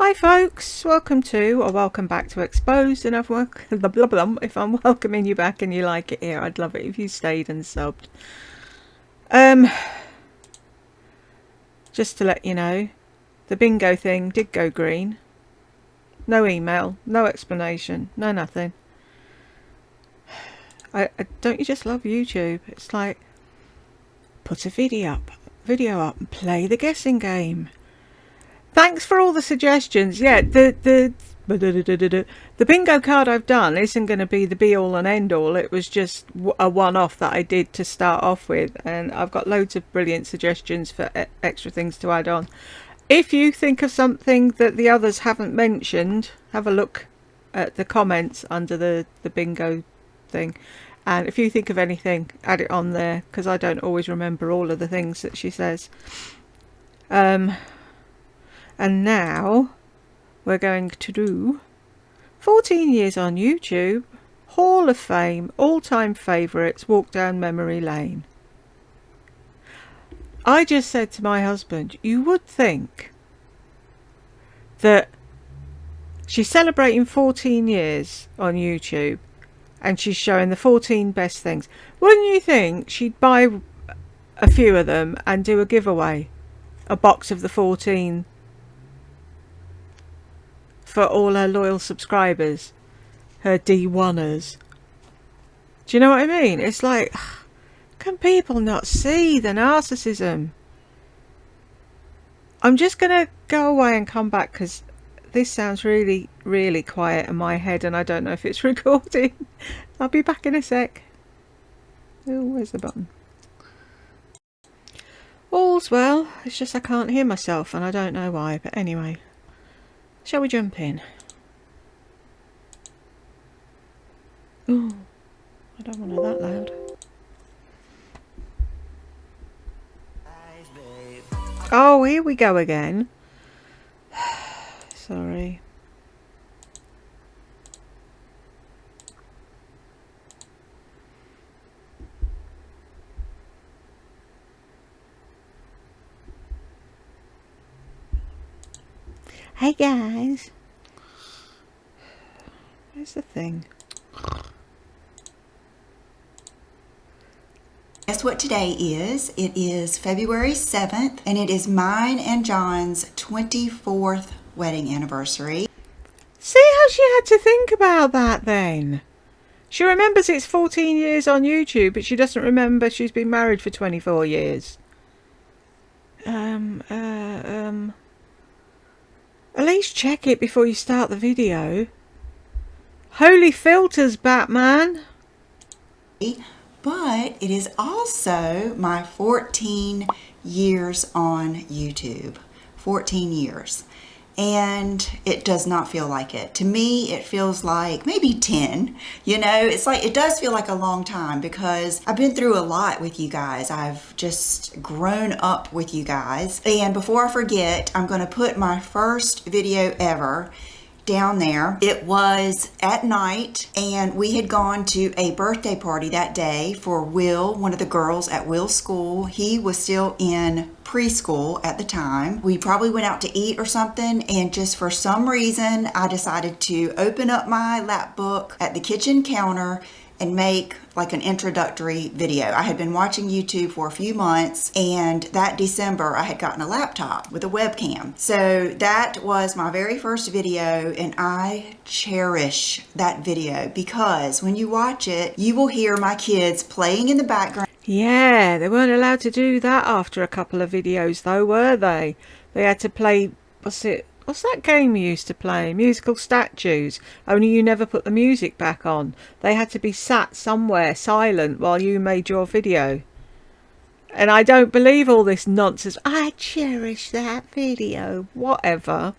Hi folks, welcome to or welcome back to Exposed, and if I'm welcoming you back and you like it here, I'd love it if you stayed and subbed. Just to let you know, the bingo thing did go green. No email, no explanation, no nothing. Don't you just love YouTube? It's like, put a video up and play the guessing game. Thanks for all the suggestions. Yeah, the bingo card I've done isn't going to be the be all and end all. It was just a one-off that I did to start off with, and I've got loads of brilliant suggestions for extra things to add on. If you think of something that the others haven't mentioned, have a look at the comments under the bingo thing, and if you think of anything, add it on there, because I don't always remember all of the things that she says. And now we're going to do 14 years on YouTube, Hall of Fame, all-time favourites, walk down memory lane. I just said to my husband, you would think that she's celebrating 14 years on YouTube and she's showing the 14 best things. Wouldn't you think she'd buy a few of them and do a giveaway, a box of the 14 for all her loyal subscribers, her D1ers? Do you know what I mean? It's like, can people not see the narcissism? I'm just gonna go away and come back because this sounds really, really quiet in my head and I don't know if it's recording. I'll be back in a sec. Oh, where's the button? All's well, it's just I can't hear myself and I don't know why, but anyway. Shall we jump in? Oh, I don't want it that loud. Oh, here we go again. Sorry. Hey guys. Where's the thing? Guess what today is? It is February 7th, and it is mine and John's 24th wedding anniversary. See how she had to think about that then? She remembers it's 14 years on YouTube, but she doesn't remember she's been married for 24 years. At least check it before you start the video. Holy filters, Batman! But it is also my 14 years on YouTube. 14 years. And it does not feel like it. To me, it feels like maybe 10. You know, it's like, it does feel like a long time because I've been through a lot with you guys. I've just grown up with you guys. And before I forget, I'm going to put my first video ever down there. It was at night and we had gone to a birthday party that day for Will, one of the girls at Will's school. He was still in preschool at the time. We probably went out to eat or something, and just for some reason I decided to open up my lap book at the kitchen counter and make like an introductory video. I had been watching YouTube for a few months, and that December I had gotten a laptop with a webcam. So that was my very first video, and I cherish that video because when you watch it, you will hear my kids playing in the background. Yeah, they weren't allowed to do that after a couple of videos though, were they? They had to play, what's that game you used to play? Musical statues. Only you never put the music back on. They had to be sat somewhere silent while you made your video. And I don't believe all this nonsense. I cherish that video. Whatever.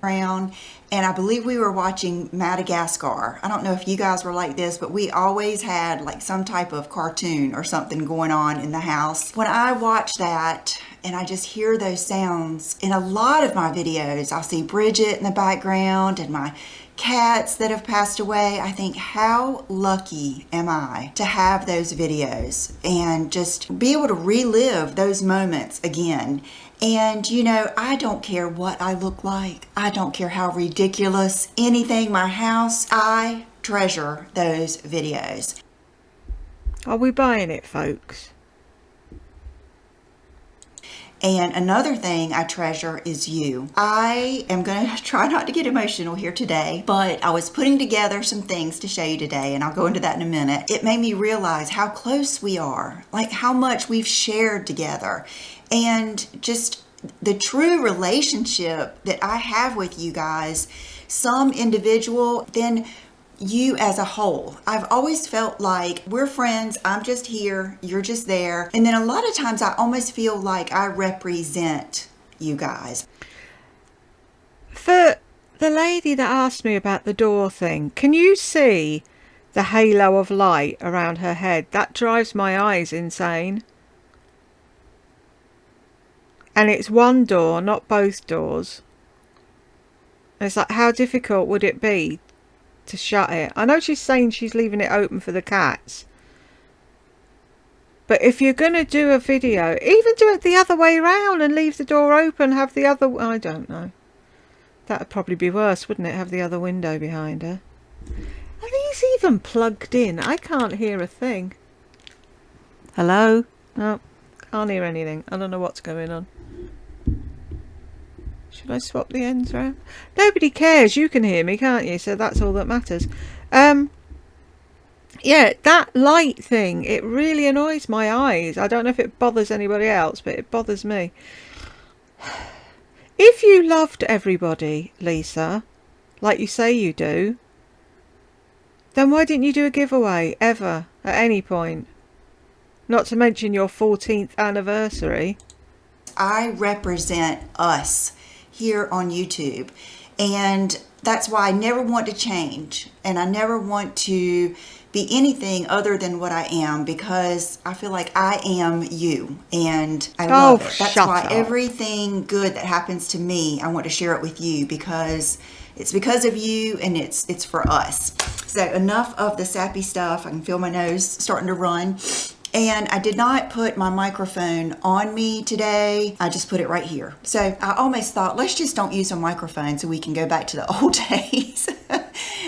Around, and I believe we were watching Madagascar. I don't know if you guys were like this, but we always had like some type of cartoon or something going on in the house. When I watch that and I just hear those sounds in a lot of my videos, I'll see Bridget in the background and my cats that have passed away, I think, how lucky am I to have those videos and just be able to relive those moments again. And you know, I don't care what I look like. I don't care how ridiculous anything, my house, I treasure those videos. Are we buying it, folks? And another thing I treasure is you. I am going to try not to get emotional here today, but I was putting together some things to show you today, and I'll go into that in a minute. It made me realize how close we are, like how much we've shared together, and just the true relationship that I have with you guys, some individual, then you as a whole. I've always felt like we're friends. I'm just here, you're just there. And then a lot of times I almost feel like I represent you guys. For the lady that asked me about the door thing, can you see the halo of light around her head? That drives my eyes insane. And it's one door, not both doors. It's like, how difficult would it be to shut it? I know she's saying she's leaving it open for the cats, but if you're going to do a video, even do it the other way around and leave the door open, have the other, I don't know, that would probably be worse, wouldn't it? Have the other window behind her. Are these even plugged in? I can't hear a thing. Hello? No, can't hear anything. I don't know what's going on. Should I swap the ends around? Nobody cares. You can hear me, can't you? So that's all that matters. Yeah, that light thing, it really annoys my eyes. I don't know if it bothers anybody else, but it bothers me. If you loved everybody, Lisa, like you say you do, then why didn't you do a giveaway ever at any point? Not to mention your 14th anniversary. I represent us here on YouTube, and that's why I never want to change, and I never want to be anything other than what I am, because I feel like I am you, and I love it. That's why everything good that happens to me, I want to share it with you, because it's because of you, and it's for us. So enough of the sappy stuff. I can feel my nose starting to run. And I did not put my microphone on me today. I just put it right here. So I almost thought, let's just don't use a microphone so we can go back to the old days.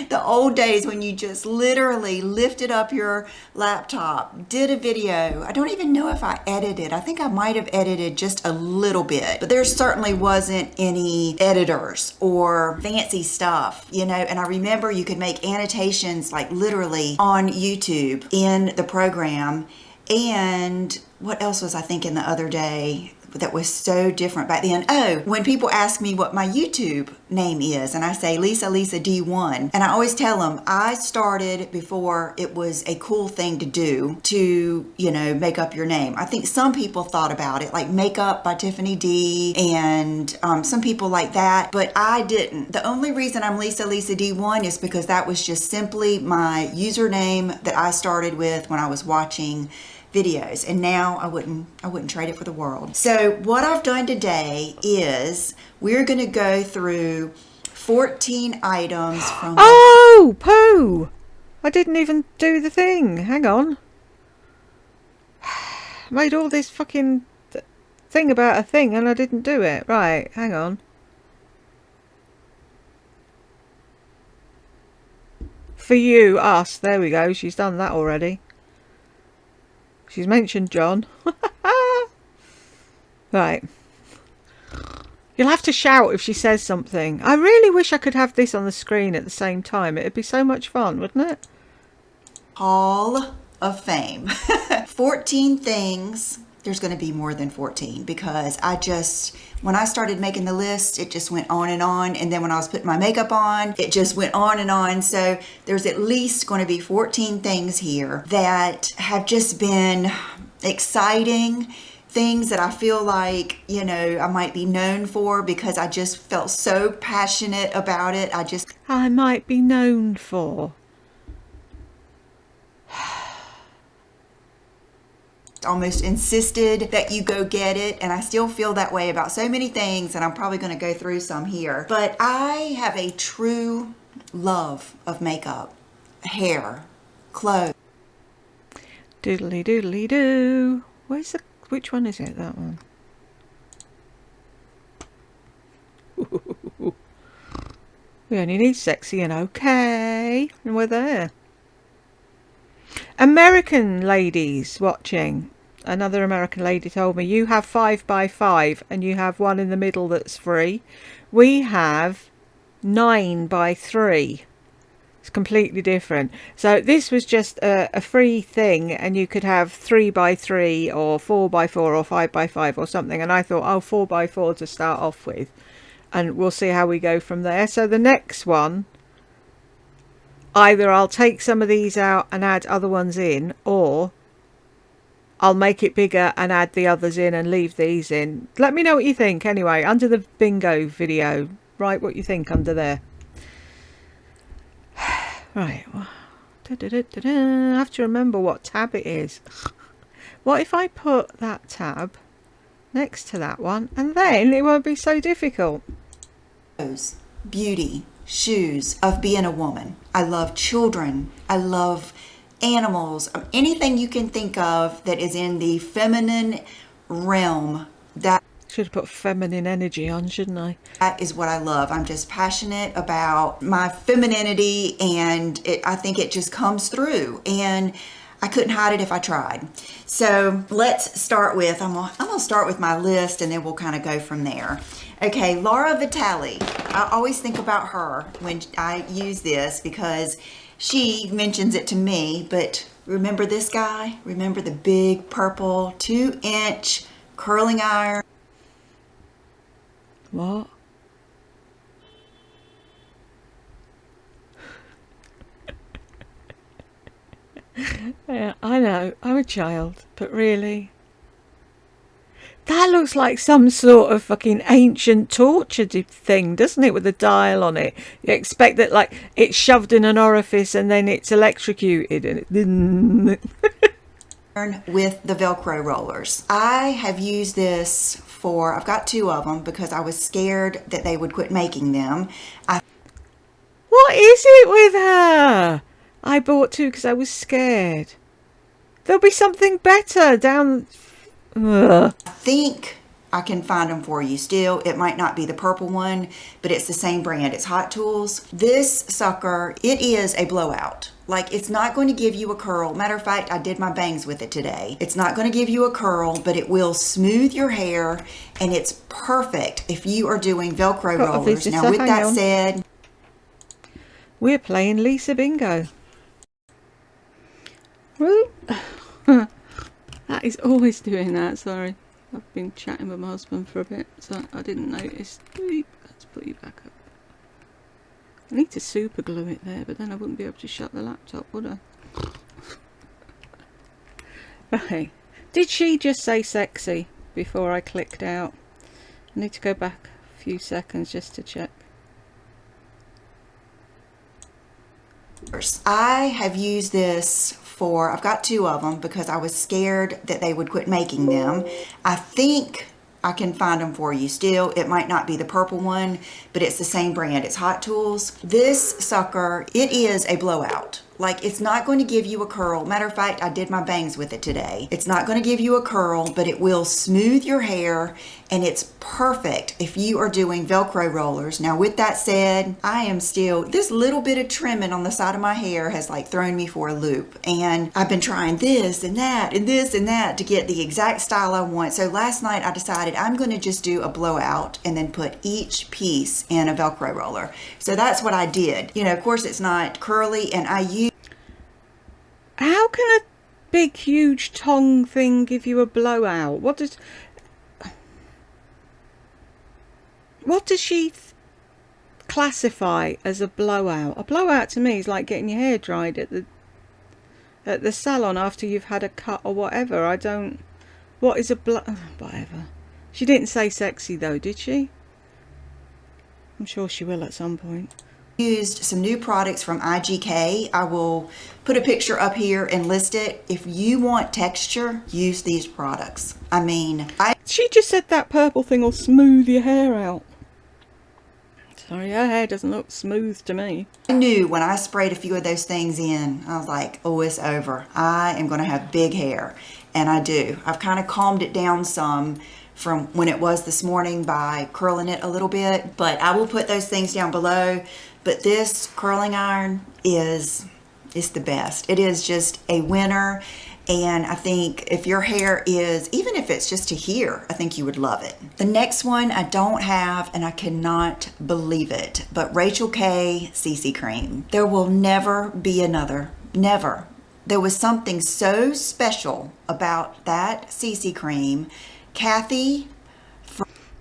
The old days when you just literally lifted up your laptop, did a video. I don't even know if I edited. I think I might have edited just a little bit, but there certainly wasn't any editors or fancy stuff, you know. And I remember you could make annotations like literally on YouTube in the program. And what else was I thinking the other day that was so different back then? Oh, when people ask me what my YouTube name is, and I say Lisa D1, and I always tell them I started before it was a cool thing to do to, you know, make up your name. I think some people thought about it, like Makeup by Tiffany D, and some people like that, but I didn't. The only reason I'm Lisa D1 is because that was just simply my username that I started with when I was watching videos, and now I wouldn't trade it for the world. So what I've done today is we're going to go through 14 items from Oh, poo! I didn't even do the thing. Hang on. Made all this fucking thing about a thing and I didn't do it. Right, hang on. For you, us. There we go. She's done that already. She's mentioned John. Right. You'll have to shout if she says something. I really wish I could have this on the screen at the same time. It'd be so much fun, wouldn't it? Hall of Fame. 14 things. There's going to be more than 14, because when I started making the list, it just went on. And then when I was putting my makeup on, it just went on and on. So there's at least going to be 14 things here that have just been exciting, things that I feel like, you know, I might be known for because I just felt so passionate about it. I might be known for. Almost insisted that you go get it, and I still feel that way about so many things, and I'm probably going to go through some here. But I have a true love of makeup, hair, clothes. Doodly doodly doo. Where's the... which one is it? That one. We only need sexy and okay. And we're there. American ladies watching. Another American lady told me, you have 5x5 and you have one in the middle that's free. We have 9x3. It's completely different. So this was just a free thing, and you could have 3x3 or 4x4 or 5x5 or something. And I thought, oh, 4x4 to start off with, and we'll see how we go from there. So the next one, either I'll take some of these out and add other ones in, or I'll make it bigger and add the others in and leave these in. Let me know what you think anyway, under the bingo video. Write what you think under there. Right. I have to remember what tab it is. What if I put that tab next to that one, and then it won't be so difficult. Beauty, shoes, of being a woman. I love children. I love animals, anything you can think of that is in the feminine realm. That should have put feminine energy on, shouldn't I? That is what I love. I'm just passionate about my femininity, and I think it just comes through, and I couldn't hide it if I tried. So let's start with, I'm gonna start with my list, and then we'll kind of go from there. Okay, Laura Vitale. I always think about her when I use this because she mentions it to me, but remember this guy? Remember the big purple 2-inch curling iron? What? Yeah, I know, I'm a child, but really? That looks like some sort of fucking ancient torture thing, doesn't it, with a dial on it? You expect that, like, it's shoved in an orifice and then it's electrocuted and it... with the Velcro rollers. I have used this for, I've got 2 of them because I was scared that they would quit making them. What is it with her? I bought 2 because I was scared. There'll be something better down... Ugh. I think I can find them for you still. It might not be the purple one, but it's the same brand. It's Hot Tools. This sucker, it is a blowout. Like, it's not going to give you a curl. Matter of fact, I did my bangs with it today. It's not going to give you a curl, but it will smooth your hair, and it's perfect if you are doing Velcro rollers. Now, with that said, we're playing Lisa Bingo. Woo. That is always doing that, sorry. I've been chatting with my husband for a bit, so I didn't notice. Let's put you back up. I need to super glue it there, but then I wouldn't be able to shut the laptop, would I? Right. Did she just say sexy before I clicked out? I need to go back a few seconds just to check. I have used this for, I've got 2 of them because I was scared that they would quit making them. I think I can find them for you still. It might not be the purple one, but it's the same brand. It's Hot Tools. This sucker, it is a blowout. Like, it's not going to give you a curl. Matter of fact, I did my bangs with it today. It's not going to give you a curl, but it will smooth your hair, and it's perfect if you are doing Velcro rollers. Now, with that said, I am still, this little bit of trimming on the side of my hair has like thrown me for a loop, and I've been trying this and that and this and that to get the exact style I want. So last night I decided I'm going to just do a blowout and then put each piece in a Velcro roller. So that's what I did. You know, of course it's not curly, and I use... How can a big, huge tong thing give you a blowout? What does she classify as a blowout? A blowout to me is like getting your hair dried at the salon after you've had a cut or whatever. I don't... What is a whatever. She didn't say sexy though, did she? I'm sure she will at some point. Used some new products from IGK. I will put a picture up here and list it. If you want texture, use these products. I mean, she just said that purple thing will smooth your hair out. Sorry, her hair doesn't look smooth to me. I knew when I sprayed a few of those things in, I was like, oh, it's over. I am going to have big hair. And I do. I've kind of calmed it down some from when it was this morning by curling it a little bit. But I will put those things down below. But this curling iron is the best. It is just a winner. And I think if your hair is, even if it's just to here, I think you would love it. The next one I don't have, and I cannot believe it, but Rachel K CC cream. There will never be another. Never. There was something so special about that CC cream. Kathy.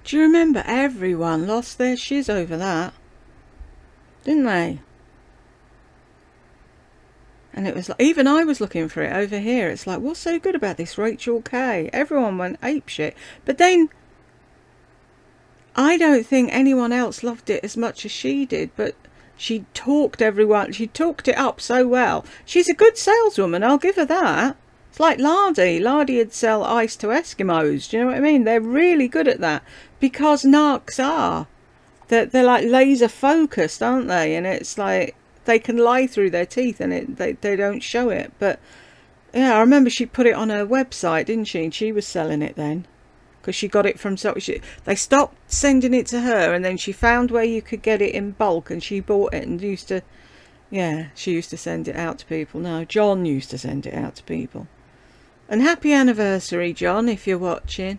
Do you remember everyone lost their shiz over that? Didn't they? And it was like, even I was looking for it over here. It's like, what's so good about this Rachel K? Everyone went apeshit. But then, I don't think anyone else loved it as much as she did. But she talked it up so well. She's a good saleswoman, I'll give her that. It's like Lardy. Lardy would sell ice to Eskimos. Do you know what I mean? They're really good at that. Because narcs are. They're like laser focused, aren't they? And it's like, they can lie through their teeth and they don't show it. But yeah, I remember she put it on her website, didn't she? And she was selling it then, because she got it from they stopped sending it to her, and then she found where you could get it in bulk, and she bought it and she used to send it out to people. No, John used to send it out to people. And happy anniversary, John, if you're watching.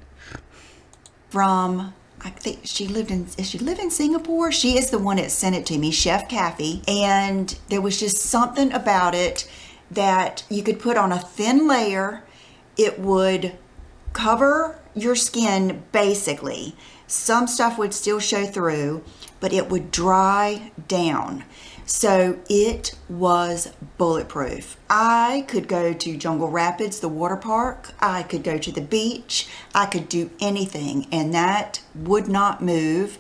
From, I think does she live in Singapore? She is the one that sent it to me, Chef Kathy. And there was just something about it that you could put on a thin layer. It would cover your skin basically. Some stuff would still show through, but it would dry down. So it was bulletproof. I could go to Jungle Rapids, the water park. I could go to the beach. I could do anything, and that would not move.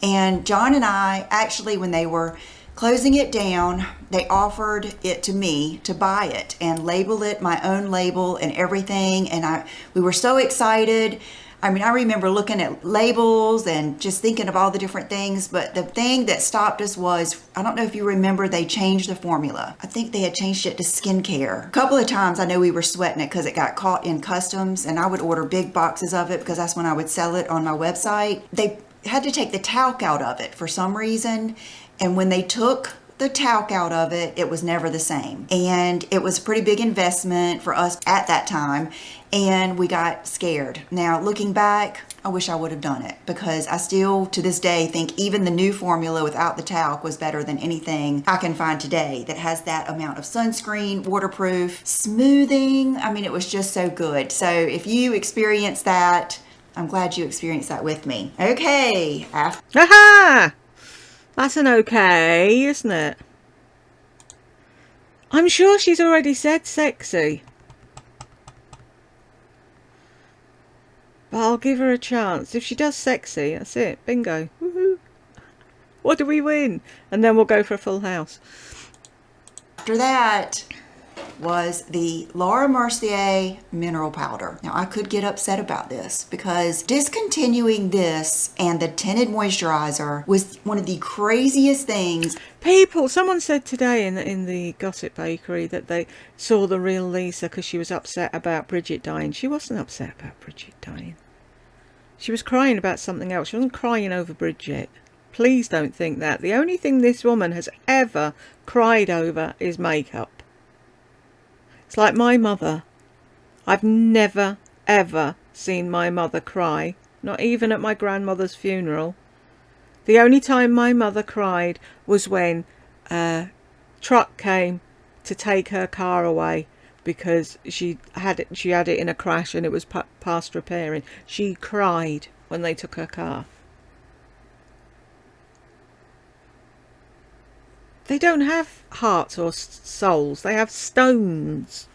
And John and I, actually, when they were closing it down, they offered it to me to buy it and label it, my own label and everything. And we were so excited. I mean, I remember looking at labels and just thinking of all the different things, but the thing that stopped us was, I don't know if you remember, they changed the formula. I think they had changed it to skincare. A couple of times I know we were sweating it because it got caught in customs, and I would order big boxes of it because that's when I would sell it on my website. They had to take the talc out of it for some reason, and when they took the talc out of it, it was never the same. And it was a pretty big investment for us at that time, and we got scared. Now, looking back, I wish I would have done it, because I still, to this day, think even the new formula without the talc was better than anything I can find today that has that amount of sunscreen, waterproof, smoothing. I mean, it was just so good. So if you experienced that, I'm glad you experienced that with me. Okay. Aha! That's an okay, isn't it? I'm sure she's already said sexy. But I'll give her a chance. If she does sexy, that's it. Bingo. Woohoo. What do we win? And then we'll go for a full house. After that was the Laura Mercier mineral powder. Now, I could get upset about this because discontinuing this and the tinted moisturizer was one of the craziest things. Someone said today in the Gossip Bakery that they saw the real Lisa because she was upset about Bridget dying. She wasn't upset about Bridget dying. She was crying about something else. She wasn't crying over Bridget. Please don't think that. The only thing this woman has ever cried over is makeup. It's like my mother. I've never, ever seen my mother cry. Not even at my grandmother's funeral. The only time my mother cried was when a truck came to take her car away because she had it in a crash and it was past repairing. She cried when they took her car. They don't have hearts or souls. They have stones.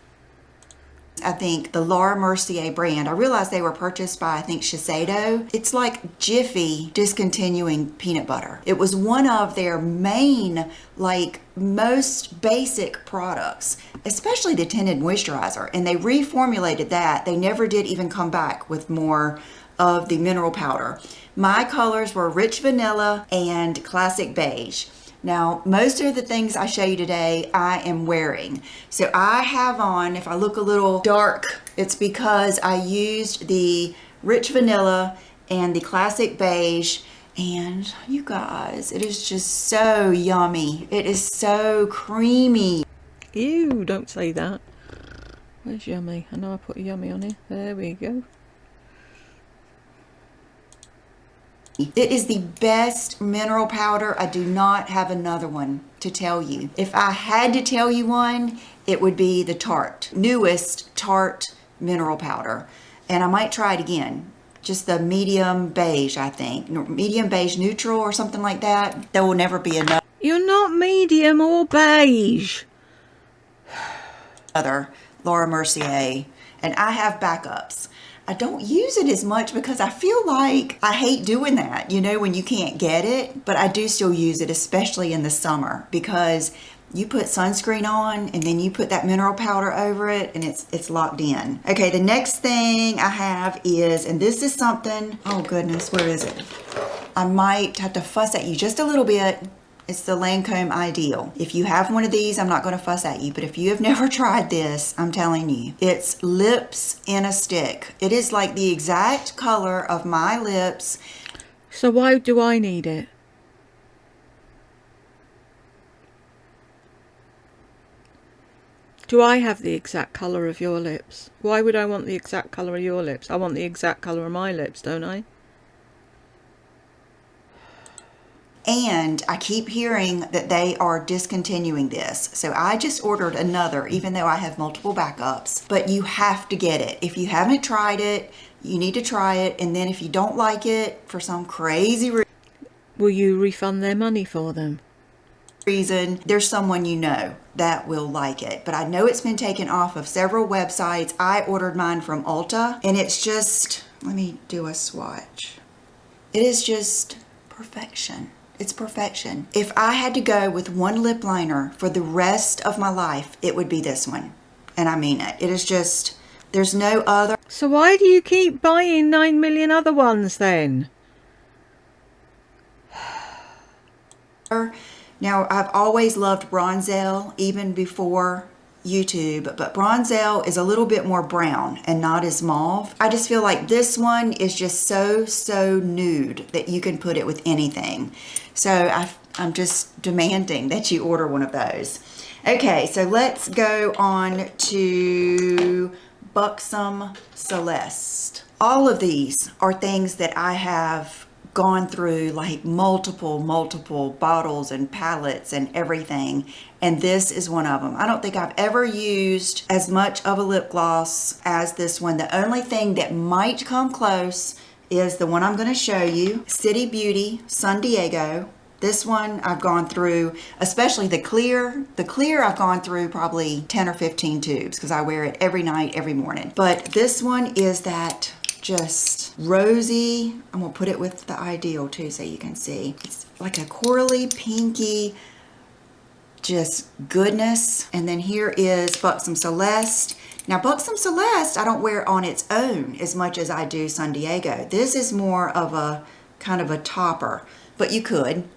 I think the Laura Mercier brand, I realized they were purchased by, I think, Shiseido. It's like Jiffy discontinuing peanut butter. It was one of their main, like, most basic products, especially the tinted moisturizer. And they reformulated that. They never did even come back with more of the mineral powder. My colors were rich vanilla and classic beige. Now, most of the things I show you today, I am wearing. So I have on, if I look a little dark, it's because I used the rich vanilla and the classic beige. And you guys, it is just so yummy. It is so creamy. Ew, don't say that. Where's yummy? I know I put yummy on here. There we go. It is the best mineral powder. I do not have another one to tell you. If I had to tell you one, it would be the Tarte, newest Tarte mineral powder. And I might try it again. Just the medium beige, I think. Medium beige neutral or something like that. There will never be You're not medium or beige. another Laura Mercier. And I have backups. I don't use it as much because I feel like I hate doing that, you know, when you can't get it. But I do still use it, especially in the summer, because you put sunscreen on and then you put that mineral powder over it and it's locked in. Okay, the next thing I have is, and this is something, oh goodness, where is it? I might have to fuss at you just a little bit. It's the Lancome Ideal. If you have one of these, I'm not going to fuss at you, but if you have never tried this, I'm telling you, it's lips in a stick. It is like the exact color of my lips. So why do I need it? Do I have the exact colour of your lips? Why would I want the exact colour of your lips? I want the exact colour of my lips, don't I? And I keep hearing that they are discontinuing this. So I just ordered another, even though I have multiple backups. But you have to get it. If you haven't tried it, you need to try it. And then if you don't like it for some crazy Will you refund their money for them? reason, there's someone you know that will like it. But I know it's been taken off of several websites. I ordered mine from Ulta, and it's just, let me do a swatch. It is just perfection. It's perfection. If I had to go with one lip liner for the rest of my life, it would be this one. And I mean it. It is just, there's no other. So why do you keep buying 9 million other ones then? Now, I've always loved Bronzelle, even before YouTube, but Bronzelle is a little bit more brown and not as mauve. I just feel like this one is just so nude that you can put it with anything. So I'm just demanding that you order one of those. Okay, so let's go on to Buxom Celeste. All of these are things that I have gone through, like multiple bottles and palettes and everything, and this is one of them. I don't think I've ever used as much of a lip gloss as this one. The only thing that might come close is the one I'm going to show you, City Beauty San Diego. This one I've gone through, especially the clear. The clear I've gone through probably 10 or 15 tubes because I wear it every night, every morning. But this one is that just rosy. I'm gonna put it with the Ideal too so you can see. It's like a corally, pinky, just goodness. And then here is Buxom Celeste. Now Buxom Celeste, I don't wear on its own as much as I do San Diego. This is more of a kind of a topper, but you could.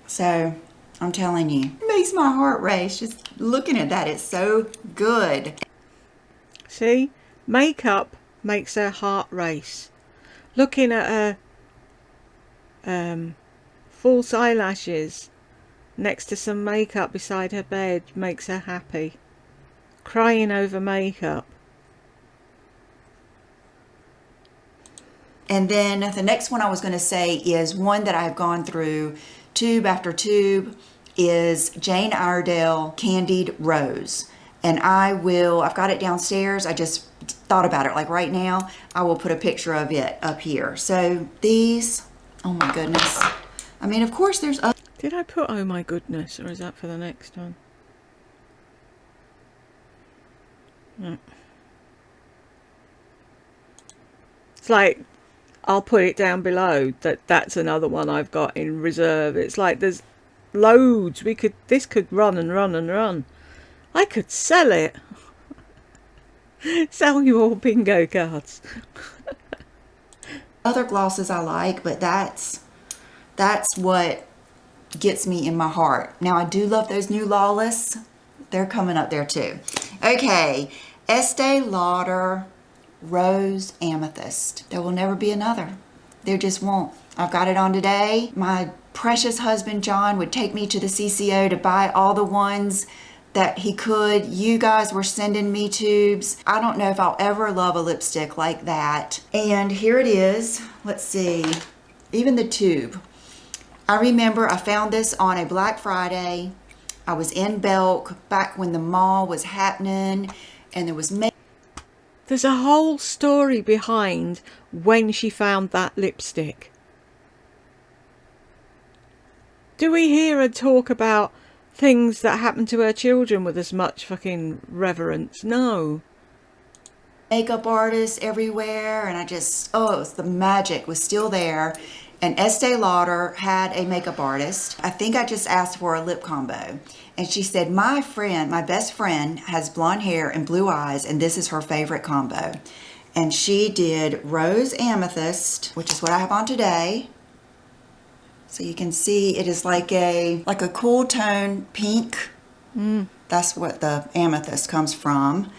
So I'm telling you, it makes my heart race just looking at that. It's so good. See? Makeup makes her heart race. Looking at her false eyelashes next to some makeup beside her bed makes her happy. Crying over makeup. And then the next one I was going to say is one that I've gone through tube after tube is Jane Iredale Candied Rose. And I've got it downstairs. I just thought about it like right now. I will put a picture of it up here. So these, oh my goodness. I mean, of course there's other. Did I put oh my goodness, or is that for the next one? No. It's like, I'll put it down below that's another one I've got in reserve. It's like there's loads. This could run and run and run. I could sell it. Sell you all bingo cards. Other glosses I like, but that's what gets me in my heart. Now I do love those new Lawless. They're coming up there too. Okay, Estee Lauder Rose Amethyst. There will never be another. There just won't. I've got it on today. My precious husband John would take me to the CCO to buy all the ones that he could. You guys were sending me tubes. I don't know if I'll ever love a lipstick like that. And here it is. Let's see. Even the tube. I remember I found this on a Black Friday. I was in Belk back when the mall was happening and there was There's a whole story behind when she found that lipstick. Do we hear her talk about things that happened to her children with as much fucking reverence? No. makeup artists everywhere, and I just, oh, the magic was still there. And Estee Lauder had a makeup artist. I think I just asked for a lip combo. And she said, my friend, my best friend, has blonde hair and blue eyes, and this is her favorite combo. And she did Rose Amethyst, which is what I have on today. So you can see it is like a cool tone pink. That's what the amethyst comes from.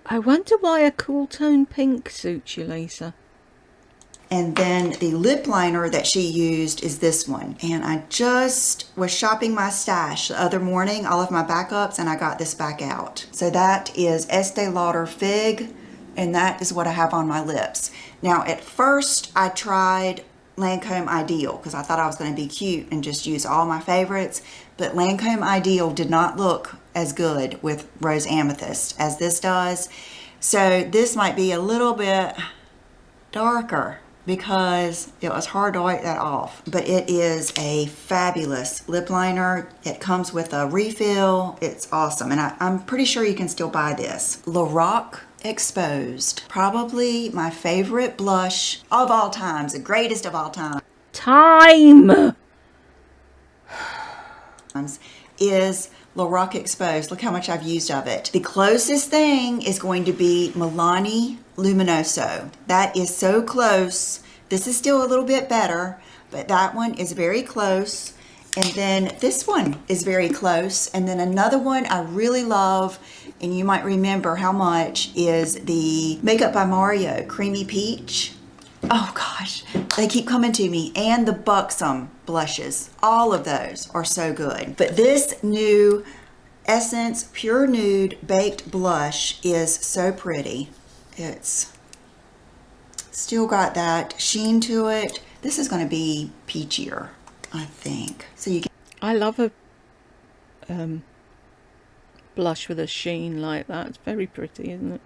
I wonder why a cool tone pink suits you, Lisa. And then the lip liner that she used is this one. And I just was shopping my stash the other morning, all of my backups, and I got this back out. So that is Estee Lauder Fig, and that is what I have on my lips. Now at first I tried Lancome Ideal because I thought I was going to be cute and just use all my favorites, but Lancome Ideal did not look as good with Rose Amethyst as this does. So this might be a little bit darker because it was hard to wipe that off. But it is a fabulous lip liner. It comes with a refill. It's awesome. And I'm pretty sure you can still buy this. Lorac Exposed. Probably my favorite blush of all times. The greatest of all time. Is Lorac Exposed. Look how much I've used of it. The closest thing is going to be Milani Luminoso. That is so close. This is still a little bit better, but that one is very close. And then this one is very close. And then another one I really love, and you might remember how much, is the Makeup by Mario Creamy Peach. Oh gosh, they keep coming to me. And the Buxom blushes. All of those are so good. But this new Essence Pure Nude Baked Blush is so pretty. It's still got that sheen to it. This is going to be peachier, I think. So you can. I love a blush with a sheen like that. It's very pretty, isn't it?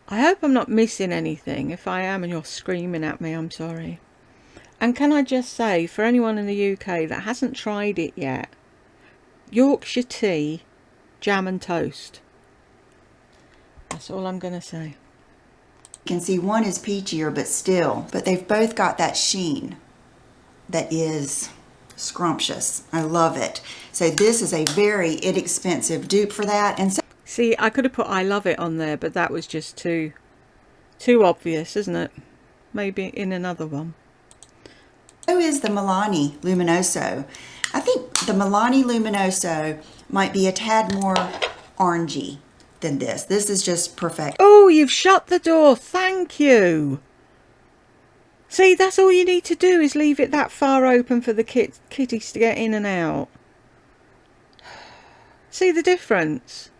I hope I'm not missing anything. If I am and you're screaming at me, I'm sorry. And can I just say, for anyone in the UK that hasn't tried it yet, Yorkshire tea, jam and toast. That's all I'm going to say. You can see one is peachier, but they've both got that sheen that is scrumptious. I love it. So this is a very inexpensive dupe for that. And so see, I could have put I love it on there, but that was just too obvious, isn't it? Maybe in another one. So is the Milani Luminoso. I think the Milani Luminoso might be a tad more orangey than this. This is just perfect. Oh, you've shut the door. Thank you. See, that's all you need to do is leave it that far open for the kitties to get in and out. See the difference?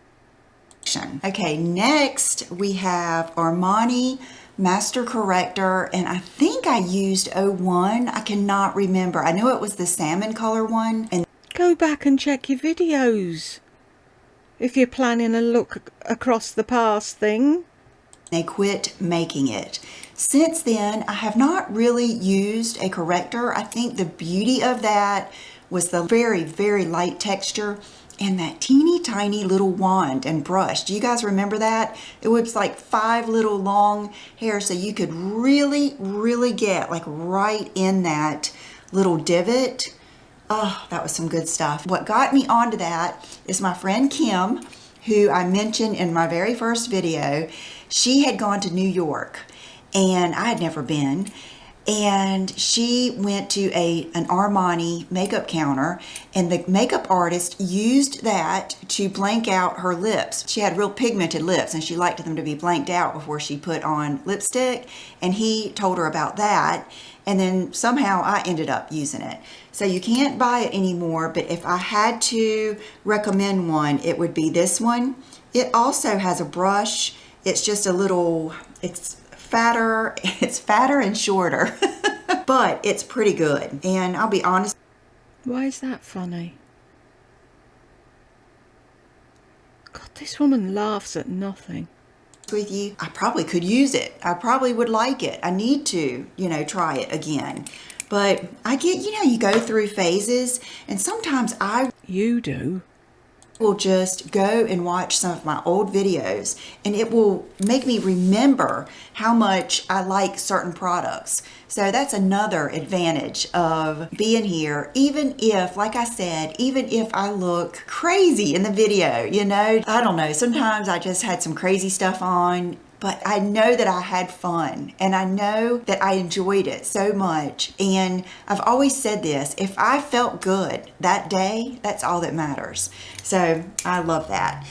Okay, next we have Armani Master Corrector, and I think I used 01. I cannot remember. I know it was the salmon color one. And go back and check your videos if you're planning a look across the past thing. They quit making it. Since then, I have not really used a corrector. I think the beauty of that was the very, very light texture and that teeny tiny little wand and brush. Do you guys remember that? It was like 5 little long hairs, so you could really, really get like right in that little divot. Oh, that was some good stuff. What got me onto that is my friend Kim, who I mentioned in my very first video. She had gone to New York and I had never been. And she went to an Armani makeup counter, and the makeup artist used that to blank out her lips. She had real pigmented lips, and she liked them to be blanked out before she put on lipstick, and he told her about that, and then somehow I ended up using it. So you can't buy it anymore, but if I had to recommend one, it would be this one. It also has a brush. It's just a little, it's fatter and shorter, but it's pretty good. And I'll be honest. Why is that funny? God, this woman laughs at nothing. With you, I probably could use it. I probably would like it. I need to, try it again. But I get, you go through phases, and sometimes You do? will just go and watch some of my old videos, and it will make me remember how much I like certain products. So that's another advantage of being here, even if, like I said, even if I look crazy in the video, I don't know, sometimes I just had some crazy stuff on, but I know that I had fun, and I know that I enjoyed it so much. And I've always said this, if I felt good that day, that's all that matters. So I love that.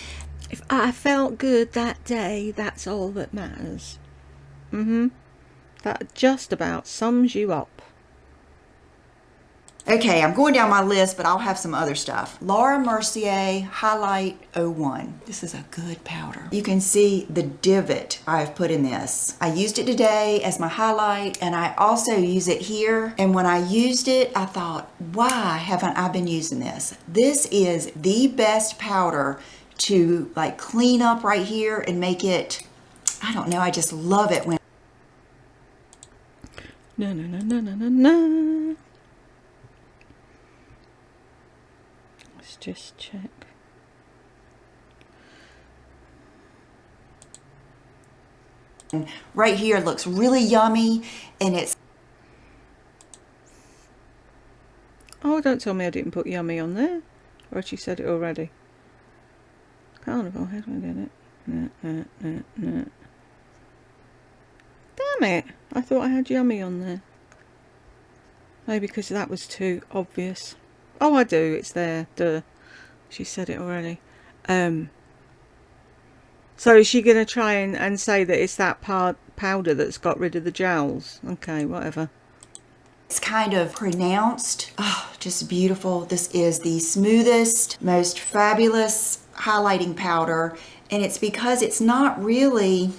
If I felt good that day, that's all that matters. That just about sums you up. Okay, I'm going down my list, but I'll have some other stuff. Laura Mercier Highlight 01. This is a good powder. You can see the divot I've put in this. I used it today as my highlight, and I also use it here. And when I used it, I thought, why haven't I been using this? This is the best powder to like clean up right here and make it, I don't know, I just love it when. No. Let's just check. Right here looks really yummy, and it's. Oh, don't tell me I didn't put yummy on there. Or had she said it already? Carnival, how do I get it? No. Damn it! I thought I had yummy on there. Maybe because that was too obvious. Oh, I do. It's there. Duh. She said it already. So is she going to try and say that it's that powder that's got rid of the jowls? Okay, whatever. It's kind of pronounced. Oh, just beautiful. This is the smoothest, most fabulous highlighting powder. And it's because it's not really,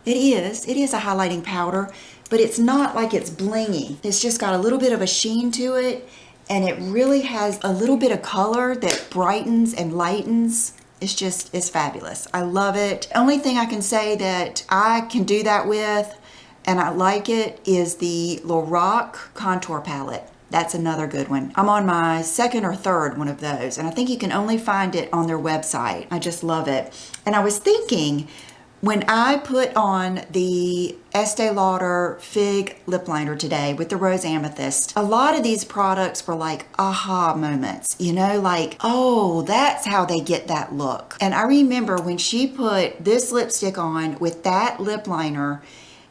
it is a highlighting powder, but it's not like it's blingy. It's just got a little bit of a sheen to it, and it really has a little bit of color that brightens and lightens. It's fabulous. I love it. Only thing I can say that I can do that with, and I like it, is the Lorac contour palette. That's another good one. I'm on my second or third one of those, and I think you can only find it on their website. I just love it. And I was thinking, when I put on the Estee Lauder Fig lip liner today with the Rose Amethyst, a lot of these products were like aha moments, like, oh, that's how they get that look. And I remember when she put this lipstick on with that lip liner,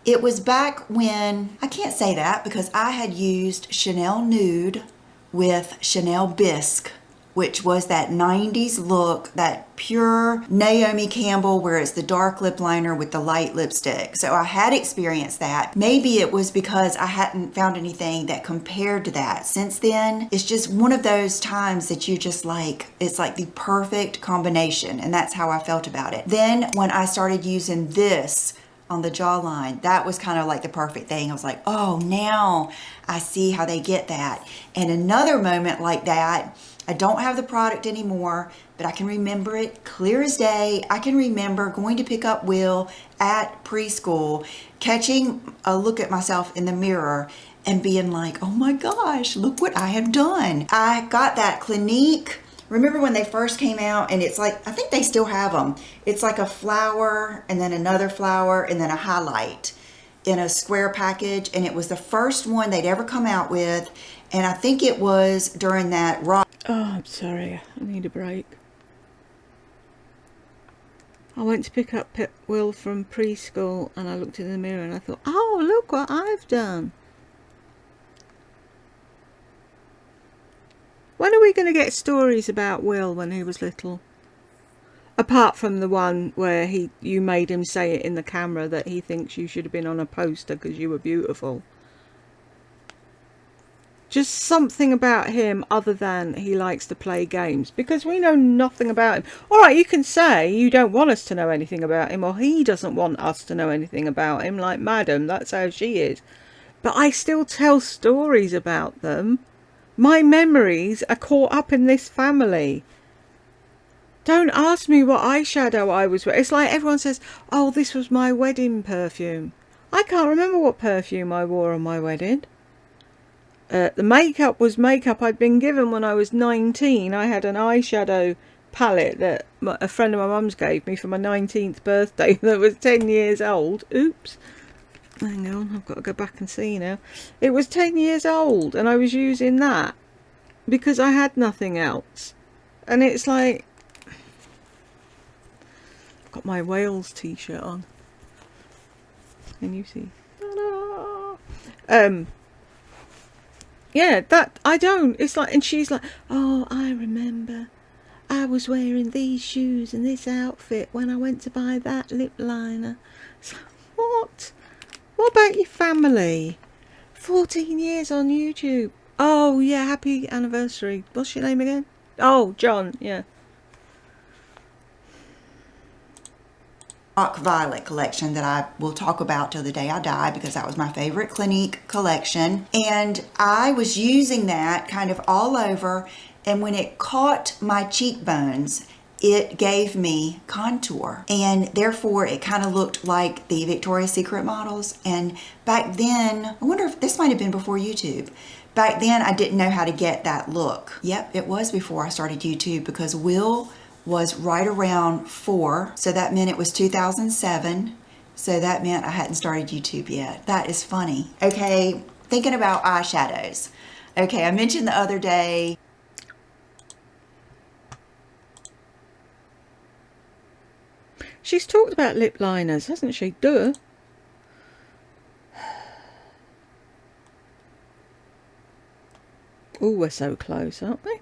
it was back when, I can't say that because I had used Chanel Nude with Chanel Bisque, which was that 90s look, that pure Naomi Campbell, where it's the dark lip liner with the light lipstick. So I had experienced that. Maybe it was because I hadn't found anything that compared to that. Since then, it's just one of those times that you just like, it's like the perfect combination, and that's how I felt about it. Then when I started using this on the jawline, that was kind of like the perfect thing. I was like, oh, now I see how they get that. And another moment like that, I don't have the product anymore, but I can remember it clear as day. I can remember going to pick up Will at preschool, catching a look at myself in the mirror and being like, oh my gosh, look what I have done. I got that Clinique. Remember when they first came out, and it's like, I think they still have them. It's like a flower and then another flower and then a highlight in a square package. And it was the first one they'd ever come out with. And I think it was during that rock. Oh, I'm sorry. I need a break. I went to pick up Will from preschool and I looked in the mirror and I thought, oh, look what I've done. When are we going to get stories about Will when he was little? Apart from the one where you made him say it in the camera that he thinks you should have been on a poster because you were beautiful. Just something about him other than he likes to play games, because we know nothing about him. All right, you can say you don't want us to know anything about him, or he doesn't want us to know anything about him, like Madam, that's how she is. But I still tell stories about them. My memories are caught up in this family. Don't ask me what eyeshadow I was wearing. It's like everyone says, oh, this was my wedding perfume. I can't remember what perfume I wore on my wedding. The makeup was makeup I'd been given when I was 19. I had an eyeshadow palette that a friend of my mum's gave me for my 19th birthday that was 10 years old. Oops. Hang on, I've got to go back and see now. It was 10 years old and I was using that because I had nothing else. And it's like, I've got my Wales t-shirt on. Can you see? Yeah, that, I don't. It's like, and she's like, oh, I remember. I was wearing these shoes and this outfit when I went to buy that lip liner. It's like, what? What about your family? 14 years on YouTube. Oh, yeah, happy anniversary. What's your name again? Oh, John, yeah. Rock Violet collection that I will talk about till the day I die, because that was my favorite Clinique collection. And I was using that kind of all over, and when it caught my cheekbones, it gave me contour, and therefore it kind of looked like the Victoria's Secret models. And back then, I wonder if this might have been before YouTube. Back then I didn't know how to get that look. Yep, it was before I started YouTube, because Will was right around 4, so that meant it was 2007, so that meant I hadn't started YouTube yet. That is funny. Okay, thinking about eyeshadows. Okay, I mentioned the other day, She's talked about lip liners, hasn't she? Duh. Oh, we're so close, aren't we?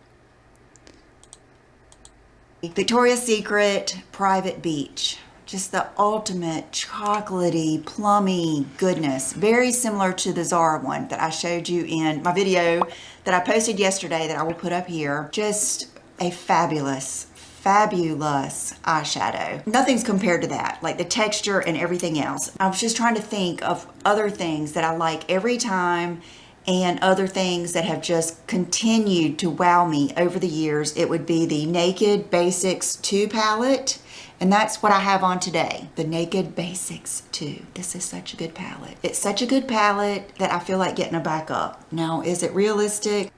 Victoria's Secret Private Beach. Just the ultimate chocolatey, plummy goodness. Very similar to the Zara one that I showed you in my video that I posted yesterday that I will put up here. Just a fabulous eyeshadow. Nothing's compared to that, like the texture and everything else. I was just trying to think of other things that I like every time, and other things that have just continued to wow me over the years. It would be the Naked Basics 2 palette, and that's what I have on today, the Naked Basics 2. This is such a good palette. It's such a good palette that I feel like getting a backup. Now, is it realistic?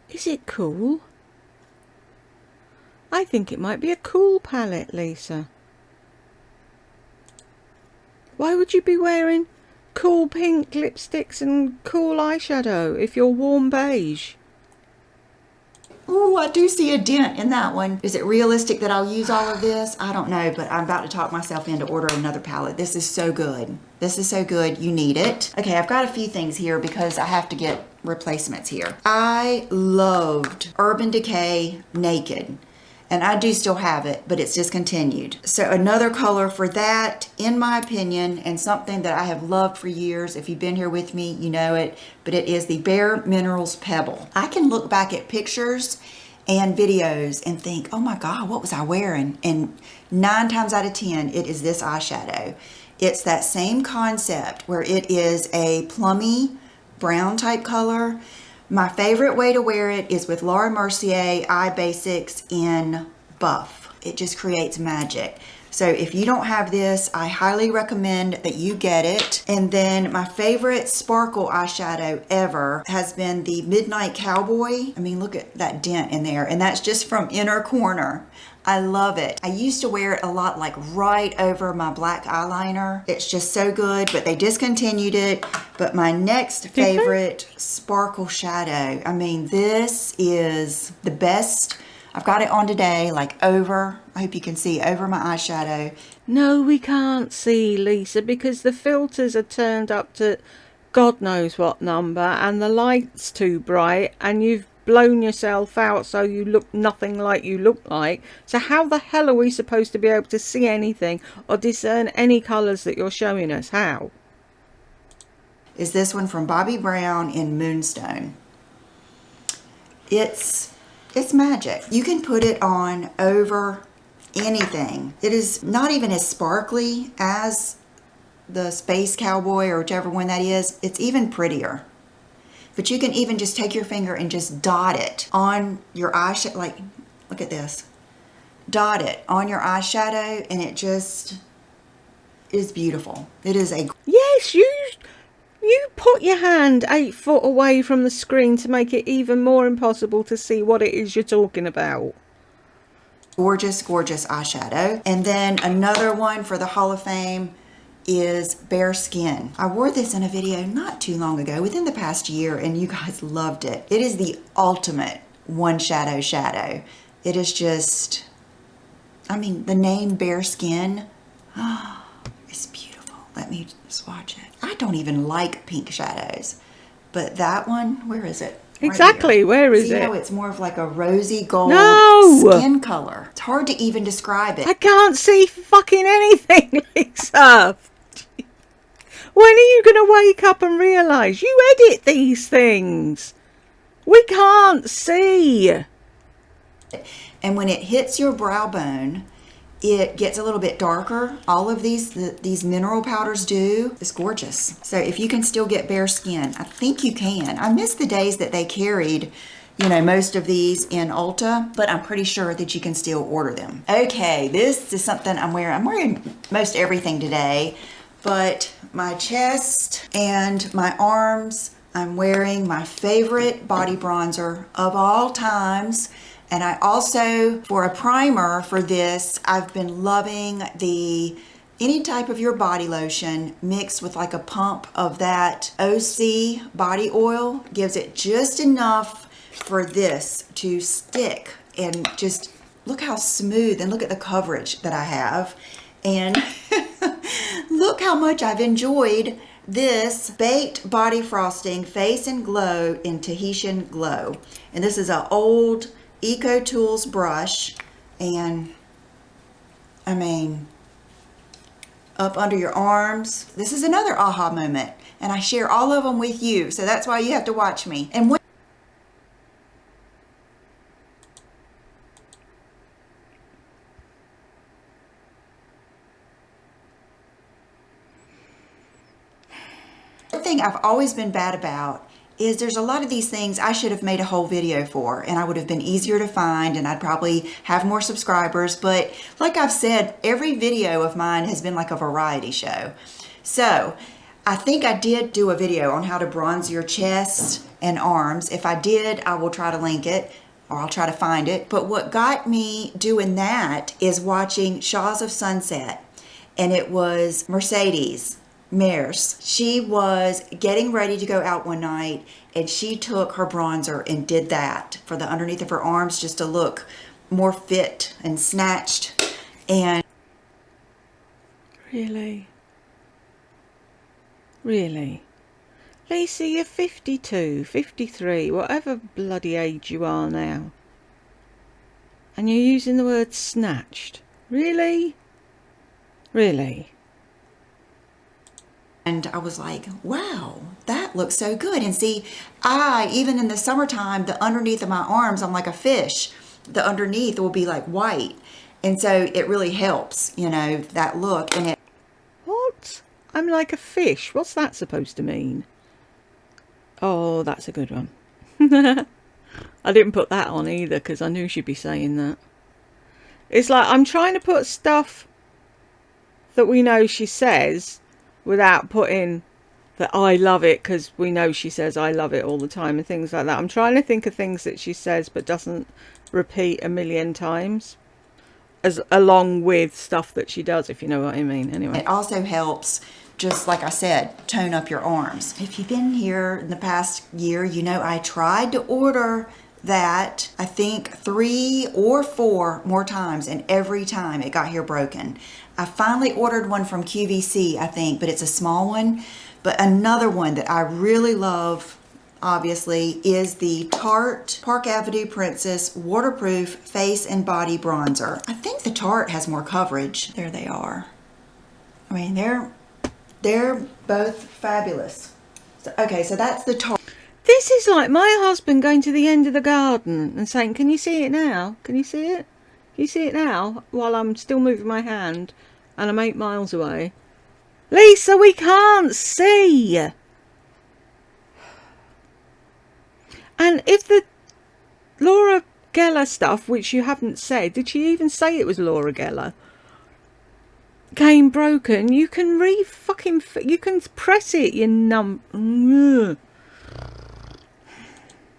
Is it cool? I think it might be a cool palette, Lisa. Why would you be wearing cool pink lipsticks and cool eyeshadow if you're warm beige? Ooh, I do see a dent in that one. Is it realistic that I'll use all of this? I don't know, but I'm about to talk myself into ordering another palette. This is so good. This is so good. You need it. Okay, I've got a few things here because I have to get replacements here. I loved Urban Decay Naked. And I do still have it, but it's discontinued. So another color for that, in my opinion, and something that I have loved for years, if you've been here with me, you know it, but it is the Bare Minerals Pebble. I can look back at pictures and videos and think, oh my God, what was I wearing? And 9 times out of 10, it is this eyeshadow. It's that same concept where it is a plummy brown type color. My favorite way to wear it is with Laura Mercier Eye Basics in Buff. It just creates magic. So if you don't have this, I highly recommend that you get it. And then my favorite sparkle eyeshadow ever has been the Midnight Cowboy. I mean, look at that dent in there. And that's just from Inner Corner. I love it. I used to wear it a lot, like right over my black eyeliner. It's just so good, but they discontinued it. But my next favorite sparkle shadow, I mean, this is the best I've got it on today, like over, I hope you can see, over my eyeshadow. No, we can't see, Lisa, because the filters are turned up to God knows what number and the light's too bright and you've blown yourself out so you look nothing like you look like. So how the hell are we supposed to be able to see anything or discern any colours that you're showing us? How? Is this one from Bobbi Brown in Moonstone. It's magic. You can put it on over anything. It is not even as sparkly as the Space Cowboy or whichever one that is. It's even prettier. But you can even just take your finger and just dot it on your eyeshadow. Like, look at this. Dot it on your eyeshadow and it just is beautiful. It is a... Yes, you put your hand 8 foot away from the screen to make it even more impossible to see what it is you're talking about. Gorgeous, gorgeous eyeshadow. And then another one for the Hall of Fame is Bare Skin. I wore this in a video not too long ago, within the past year, and you guys loved it. It is the ultimate one shadow shadow. It is just, I mean, the name Bare Skin, it's beautiful. Let me swatch it. I don't even like pink shadows, but that one, where is it? Exactly, where is it? See how it's more of like a rosy gold No! skin color. It's hard to even describe it. I can't see fucking anything, Lisa. When are you going to wake up and realise you edit these these? We can't see. And when it hits your brow bone, it gets a little bit darker. All of these mineral powders do. It's gorgeous. So if you can still get Bare Skin, I think you can. I miss the days that they carried, you know, most of these in Ulta, but I'm pretty sure that you can still order them. Okay, this is something I'm wearing. I'm wearing most everything today, but my chest and my arms, I'm wearing my favorite body bronzer of all times. And I also, for a primer for this, I've been loving the any type of your body lotion mixed with like a pump of that OC body oil. Gives it just enough for this to stick and just look how smooth, and look at the coverage that I have. And look how much I've enjoyed this Baked Body Frosting Face and Glow in Tahitian Glow. And this is an old Eco Tools brush, and I mean, up under your arms. This is another aha moment, and I share all of them with you, so that's why you have to watch me. And one thing I've always been bad about is there's a lot of these things I should have made a whole video for, and I would have been easier to find, and I'd probably have more subscribers. But like I've said, every video of mine has been like a variety show. So I think I did do a video on how to bronze your chest and arms. If I did, I will try to link it, or I'll try to find it. But what got me doing that is watching Shaws of Sunset, and it was Mercedes Mears. She was getting ready to go out one night, and she took her bronzer and did that for the underneath of her arms just to look more fit and snatched. And Really? Lisa, you're 52, 53, whatever bloody age you are now. And you're using the word snatched. Really? I was like, wow, that looks so good. And see, even in the summertime, the underneath of my arms, I'm like a fish. The underneath will be like white. And so it really helps, you know, that look. And it. What? I'm like a fish. What's that supposed to mean? Oh, that's a good one. I didn't put that on either because I knew she'd be saying that. It's like I'm trying to put stuff that we know she says without putting that I love it, because we know she says I love it all the time and things like that. I'm trying to think of things that she says but doesn't repeat a million times, as along with stuff that she does, if you know what I mean. Anyway, it also helps, just like I said, tone up your arms. If you've been here in the past year, you know I tried to order that I think 3 or 4 more times, and every time it got here broken. I finally ordered one from QVC, I think, but it's a small one. But another one that I really love, obviously, is the Tarte Park Avenue Princess Waterproof Face and Body Bronzer. I think the Tarte has more coverage. There they are. I mean, they're both fabulous. So, okay, so that's the Tarte. This is like my husband going to the end of the garden and saying, "Can you see it now? Can you see it? Can you see it now?" While I'm still moving my hand and I'm 8 miles away. Lisa, we can't see. And if the Laura Geller stuff, which you haven't said, did she even say it was Laura Geller, came broken, you can you can press it, you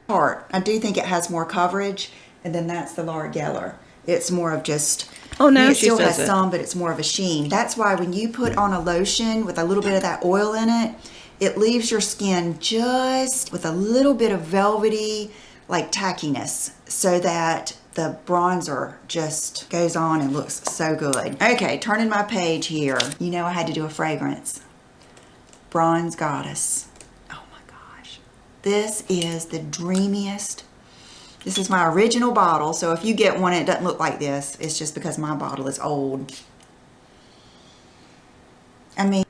Tarte. I do think it has more coverage, and then that's the Laura Geller. It's more of just, Oh, now it she still says has it. some, but it's more of a sheen. That's why when you put on a lotion with a little bit of that oil in it, it leaves your skin just with a little bit of velvety, like tackiness, so that the bronzer just goes on and looks so good. Okay, turning my page here. You know I had to do a fragrance. Bronze Goddess. Oh my gosh. This is the dreamiest. This is my original bottle, so if you get one and it doesn't look like this, it's just because my bottle is old. I mean,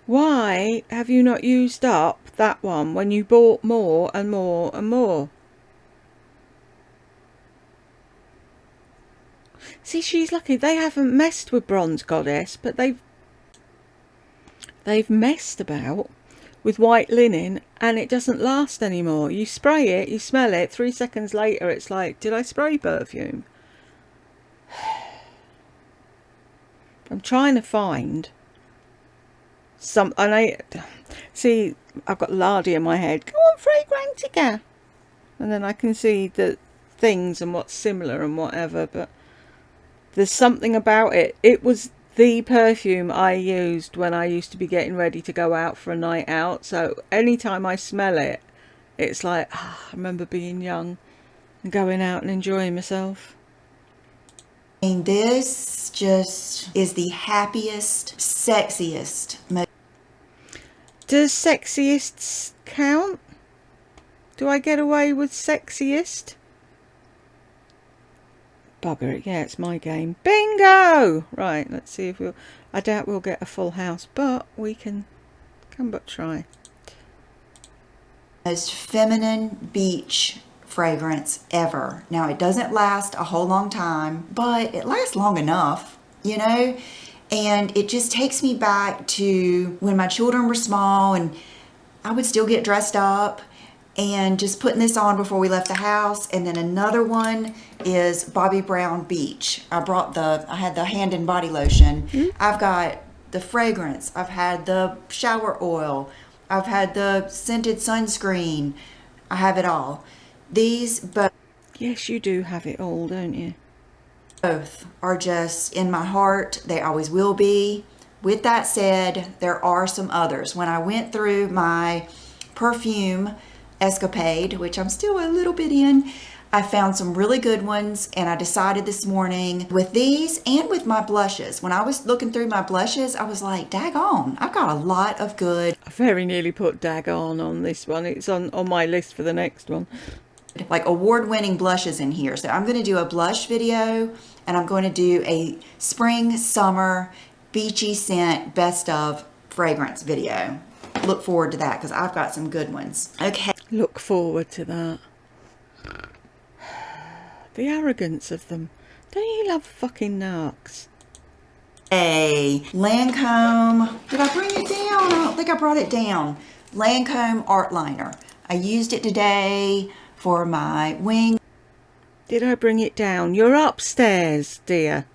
why have you not used up that one when you bought more and more and more? See, she's lucky. They haven't messed with Bronze Goddess, but they've messed about with white linen, and it doesn't last anymore. You spray it, you smell it, 3 seconds later it's like, did I spray perfume? I'm trying to find some, and see, I've got Lardy in my head. Go on, Fragrantica. And then I can see the things and what's similar and whatever, but there's something about it. It was the perfume I used when I used to be getting ready to go out for a night out. So anytime I smell it, it's like, I remember being young and going out and enjoying myself. this just is the happiest, sexiest, most. Does sexiest count? Do I get away with sexiest? Bugger it, yeah, it's my game. Bingo! Right, let's see if we'll... I doubt we'll get a full house, but we can but try. Most feminine beach fragrance ever. Now, it doesn't last a whole long time, but it lasts long enough, you know? And it just takes me back to when my children were small and I would still get dressed up and just putting this on before we left the house. And then another one is Bobbi Brown Beach. I had the hand and body lotion. I've got the fragrance. I've had the shower oil. I've had the scented sunscreen. I have it all. These both. Yes, you do have it all, don't you? Both are just in my heart. They always will be. With that said, there are some others. When I went through my perfume escapade, which I'm still a little bit in, I found some really good ones, and I decided this morning with these and with my blushes. When I was looking through my blushes, I was like, daggone, I've got a lot of good. I very nearly put daggone on this one. It's on my list for the next one. Like award-winning blushes in here. So I'm going to do a blush video, and I'm going to do a spring, summer, beachy scent, best of fragrance video. Look forward to that because I've got some good ones. Okay. Look forward to that. The arrogance of them. Don't you love fucking narcs? A Lancome. Did I bring it down? I don't think I brought it down. Lancome Art Liner. I used it today for my wing. Did I bring it down? You're upstairs, dear.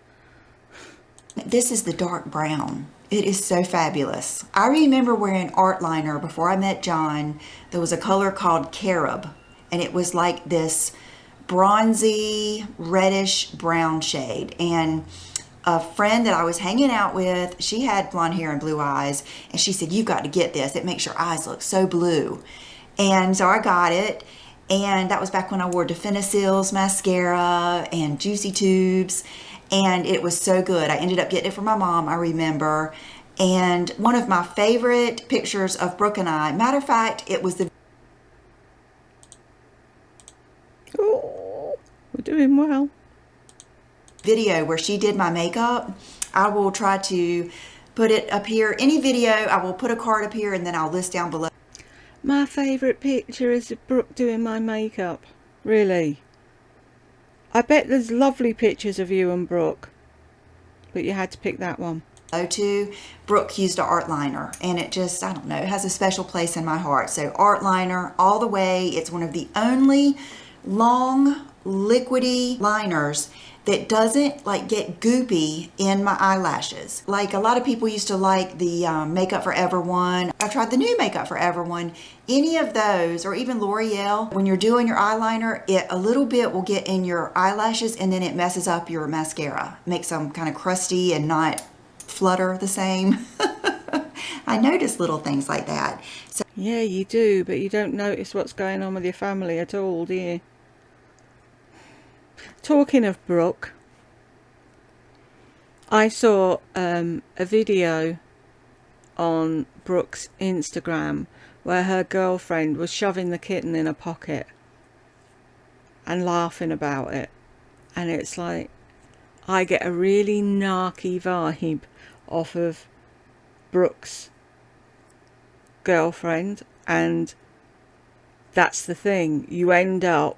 This is the dark brown. It is so fabulous. I remember wearing art liner before I met John. There was a color called Carob, and it was like this bronzy, reddish brown shade. And a friend that I was hanging out with. She had blonde hair and blue eyes, and she said, "You've got to get this. It makes your eyes look so blue." And so I got it. And that was back when I wore Definicils mascara and Juicy Tubes. And it was so good. I ended up getting it for my mom, I remember. And one of my favorite pictures of Brooke and I, matter of fact, it was the We're doing well. video where she did my makeup. I will try to put it up here. Any video, I will put a card up here and then I'll list down below. My favourite picture is of Brooke doing my makeup. Really. I bet there's lovely pictures of you and Brooke, but you had to pick that one. Too. Brooke used an art liner, and it just, I don't know, it has a special place in my heart. So art liner all the way. It's one of the only long liquidy liners that doesn't like get goopy in my eyelashes. Like a lot of people used to like the Makeup Forever one. I tried the new Makeup Forever one. Any of those, or even L'Oreal, when you're doing your eyeliner, it a little bit will get in your eyelashes and then it messes up your mascara. Makes them kind of crusty and not flutter the same. I notice little things like that. So, yeah, you do, but you don't notice what's going on with your family at all, do you? Talking of Brooke, I saw a video on Brooke's Instagram where her girlfriend was shoving the kitten in a pocket and laughing about it. And it's like, I get a really narky vibe off of Brooke's girlfriend, and that's the thing. You end up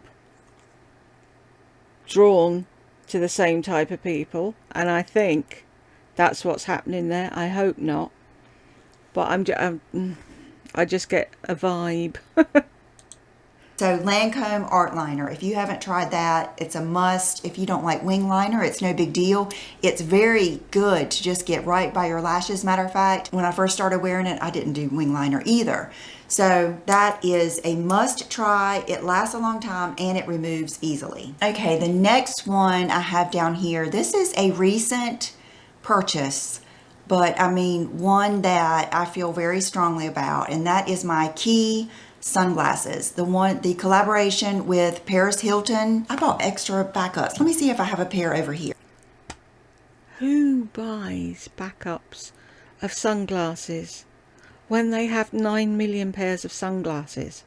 drawn to the same type of people, and I think that's what's happening there. I hope not, but I just get a vibe. So Lancome art liner, if you haven't tried that, it's a must. If you don't like wing liner, it's no big deal. It's very good to just get right by your lashes. Matter of fact, when I first started wearing it, I didn't do wing liner either. So that is a must try. It lasts a long time and it removes easily. Okay, the next one I have down here, this is a recent purchase, but I mean one that I feel very strongly about, and that is my Key sunglasses. The collaboration with Paris Hilton. I bought extra backups. Let me see if I have a pair over here. Who buys backups of sunglasses when they have 9 million pairs of sunglasses?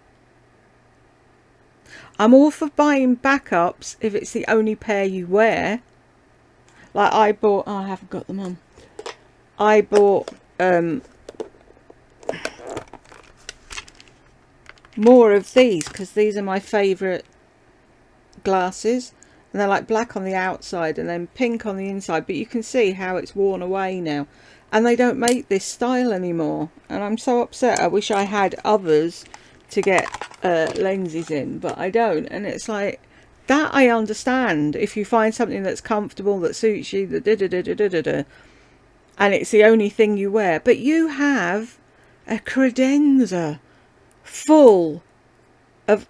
I'm all for buying backups if it's the only pair you wear. Like I bought, oh, I haven't got them on. I bought more of these because these are my favourite glasses, and they're like black on the outside and then pink on the inside, but you can see how it's worn away now, and they don't make this style anymore, and I'm so upset. I wish I had others to get lenses in, but I don't. And it's like that, I understand if you find something that's comfortable, that suits you, and it's the only thing you wear, but you have a credenza full of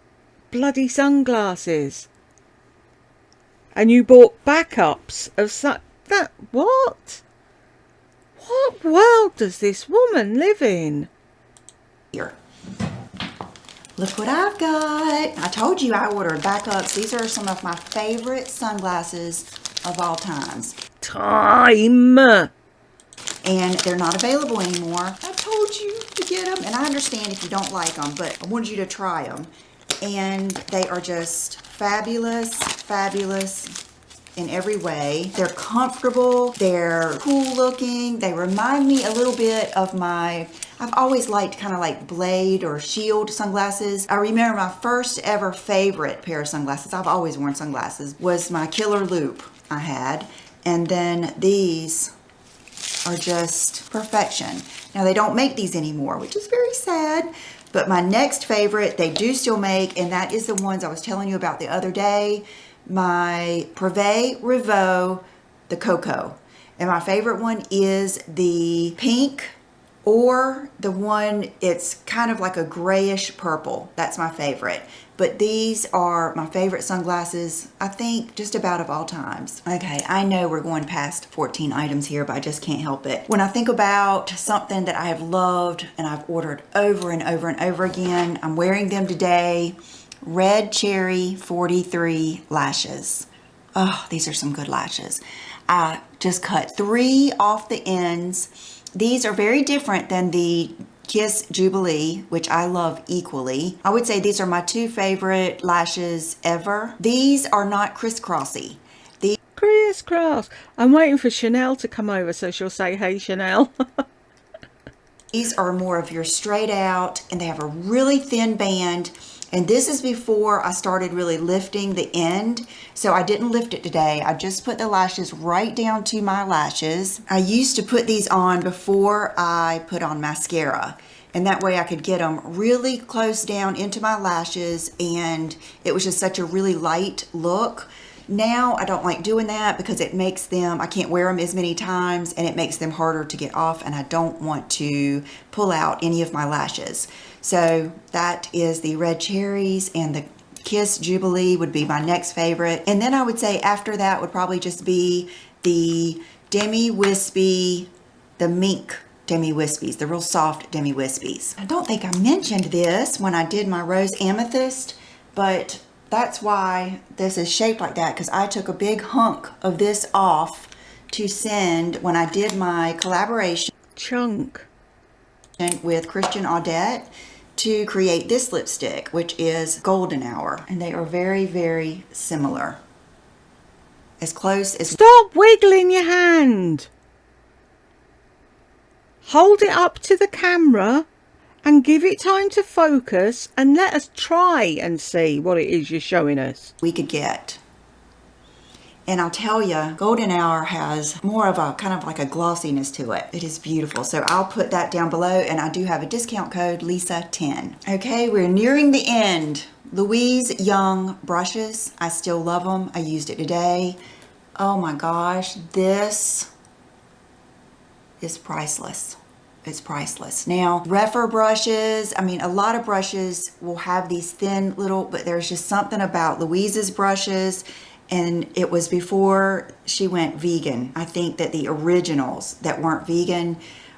bloody sunglasses, and you bought backups of that. What world does this woman live in? Here, look what I've got. I told you I ordered backups. These are some of my favorite sunglasses of all times. And they're not available anymore. I told you to get them, and I understand if you don't like them, but I wanted you to try them. And they are just fabulous, fabulous in every way. They're comfortable, they're cool looking, they remind me a little bit of I've always liked kind of like Blade or Shield sunglasses. I remember my first ever favorite pair of sunglasses, I've always worn sunglasses, was my Killer Loop I had. And then these are just perfection. Now they don't make these anymore, which is very sad, but my next favorite they do still make, and that is the ones I was telling you about the other day, my Privé Revaux, the Cocoa. And my favorite one is the pink or the one, it's kind of like a grayish purple. That's my favorite. But these are my favorite sunglasses, I think, just about of all times. Okay, I know we're going past 14 items here, but I just can't help it. When I think about something that I have loved and I've ordered over and over and over again, I'm wearing them today. Red Cherry 43 lashes. Oh, these are some good lashes. I just cut 3 off the ends. These are very different than the Kiss Jubilee, which I love equally. I would say these are my 2 favorite lashes ever. These are not crisscrossy. Crisscross. I'm waiting for Chanel to come over so she'll say, hey, Chanel. These are more of your straight out, and they have a really thin band. And this is before I started really lifting the end. So I didn't lift it today. I just put the lashes right down to my lashes. I used to put these on before I put on mascara. And that way I could get them really close down into my lashes. And it was just such a really light look. Now I don't like doing that because it makes them, I can't wear them as many times and it makes them harder to get off, and I don't want to pull out any of my lashes. So that is the Red Cherries, and the Kiss Jubilee would be my next favorite. And then I would say after that would probably just be the Demi Wispy, the Mink Demi Wispies, the real soft Demi Wispies. I don't think I mentioned this when I did my Rose Amethyst, but that's why this is shaped like that, because I took a big hunk of this off to send when I did my collaboration Chunk with Christian Audette to create this lipstick, which is Golden Hour. And they are very, very similar. As close as... Stop wiggling your hand. Hold it up to the camera and give it time to focus, and let us try and see what it is you're showing us. We could get. And I'll tell you, Golden Hour has more of a kind of like a glossiness to it. It is beautiful. So I'll put that down below, and I do have a discount code, Lisa10. Okay, we're nearing the end. Louise Young brushes. I still love them. I used it today. Oh my gosh, this is priceless. It's priceless. Now, Refer brushes, I mean, a lot of brushes will have these thin little, but there's just something about Louise's brushes, and it was before she went vegan. I think that the originals that weren't vegan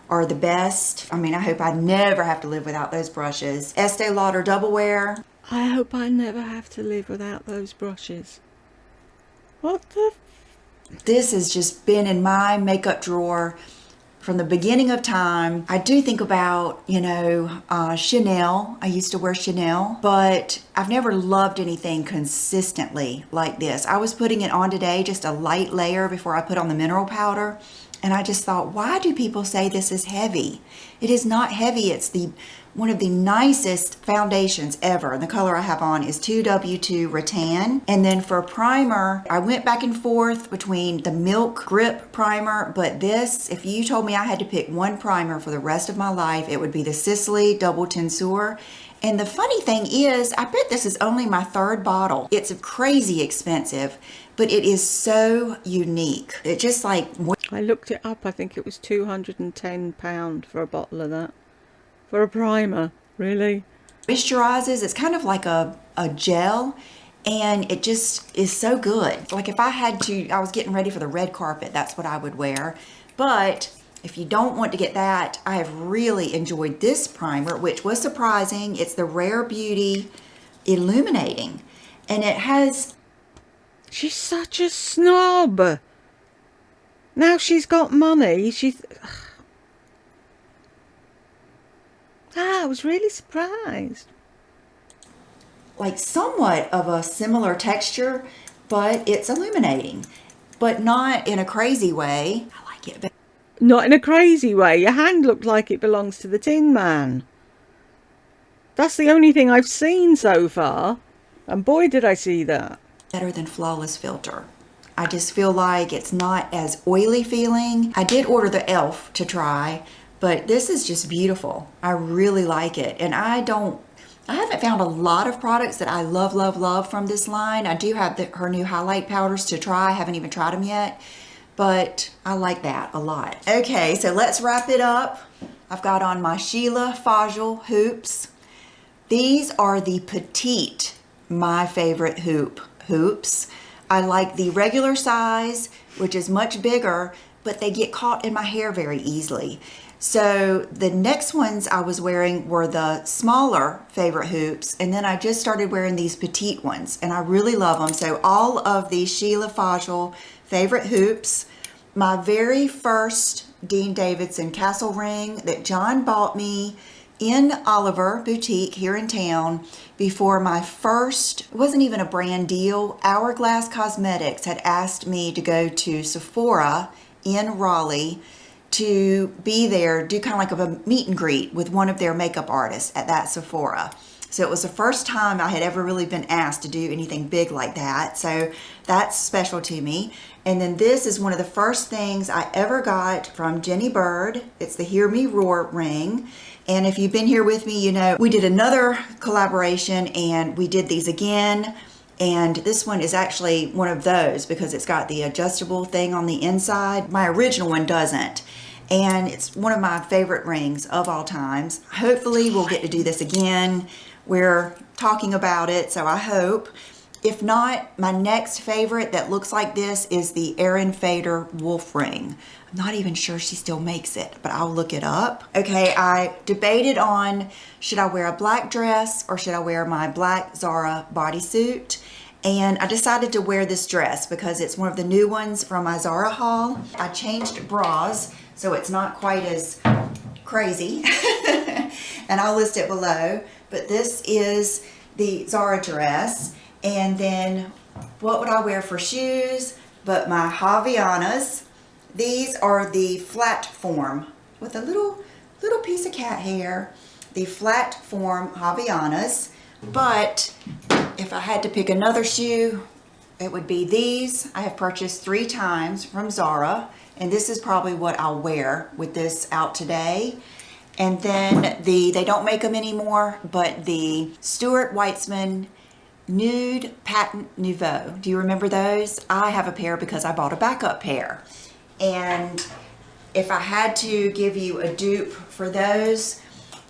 are the best. I mean, I hope I never have to live without those brushes. Estee Lauder Double Wear. I hope I never have to live without those brushes. What the... This has just been in my makeup drawer from the beginning of time. I do think about, you know, Chanel. I used to wear Chanel, but I've never loved anything consistently like this. I was putting it on today, just a light layer before I put on the mineral powder. And I just thought, why do people say this is heavy? It is not heavy. It's one of the nicest foundations ever. And the color I have on is 2W2 Rattan. And then for primer, I went back and forth between the Milk Grip Primer, but this, if you told me I had to pick one primer for the rest of my life, it would be the Sicily Double Tenseur. And the funny thing is, I bet this is only my 3rd bottle. It's crazy expensive, but it is so unique. It just like... I looked it up. I think it was £210 for a bottle of that. For a primer, really? Moisturizes. It's kind of like a gel, and it just is so good. Like if I had to, I was getting ready for the red carpet, that's what I would wear. But if you don't want to get that, I have really enjoyed this primer, which was surprising. It's the Rare Beauty Illuminating, and it has... She's such a snob. Now she's got money, I was really surprised. Like somewhat of a similar texture, but it's illuminating, but not in a crazy way. I like it. Not in a crazy way. Your hand looked like it belongs to the Tin Man. That's the only thing I've seen so far. And boy, did I see that. Better than Flawless Filter. I just feel like it's not as oily feeling. I did order the e.l.f. to try, but this is just beautiful. I really like it. And I haven't found a lot of products that I love, love, love from this line. I do have her new highlight powders to try. I haven't even tried them yet, but I like that a lot. Okay, so let's wrap it up. I've got on my Sheila Fajl hoops. These are the petite, my favorite hoops. I like the regular size, which is much bigger, but they get caught in my hair very easily. So the next ones I was wearing were the smaller favorite hoops, and then I just started wearing these petite ones, and I really love them. So all of these Sheila Fajl favorite hoops. My very first Dean Davidson Castle ring that John bought me in Oliver Boutique here in town before my first, it wasn't even a brand deal. Hourglass Cosmetics had asked me to go to Sephora in Raleigh to be there, do kind of like a meet and greet with one of their makeup artists at that Sephora. So it was the first time I had ever really been asked to do anything big like that. So that's special to me. And then this is one of the first things I ever got from Jenny Bird. It's the Hear Me Roar ring. And if you've been here with me, you know we did another collaboration and we did these again. And this one is actually one of those because it's got the adjustable thing on the inside. My original one doesn't. And it's one of my favorite rings of all times. Hopefully we'll get to do this again. We're talking about it, so I hope. If not, my next favorite that looks like this is the Erin Fader wolf ring. I'm not even sure she still makes it, but I'll look it up. Okay, I debated on should I wear a black dress or should I wear my black Zara bodysuit. And I decided to wear this dress because it's one of the new ones from my Zara haul. I changed bras, so it's not quite as crazy. And I'll list it below. But this is the Zara dress. And then what would I wear for shoes? But my Havaianas. These are the flat form with a little piece of cat hair. The flat form Havaianas. But if I had to pick another shoe, it would be these. I have purchased 3 times from Zara. And this is probably what I'll wear with this out today. And then they don't make them anymore, but the Stuart Weitzman Nude Patent Nouveau. Do you remember those? I have a pair because I bought a backup pair. And if I had to give you a dupe for those,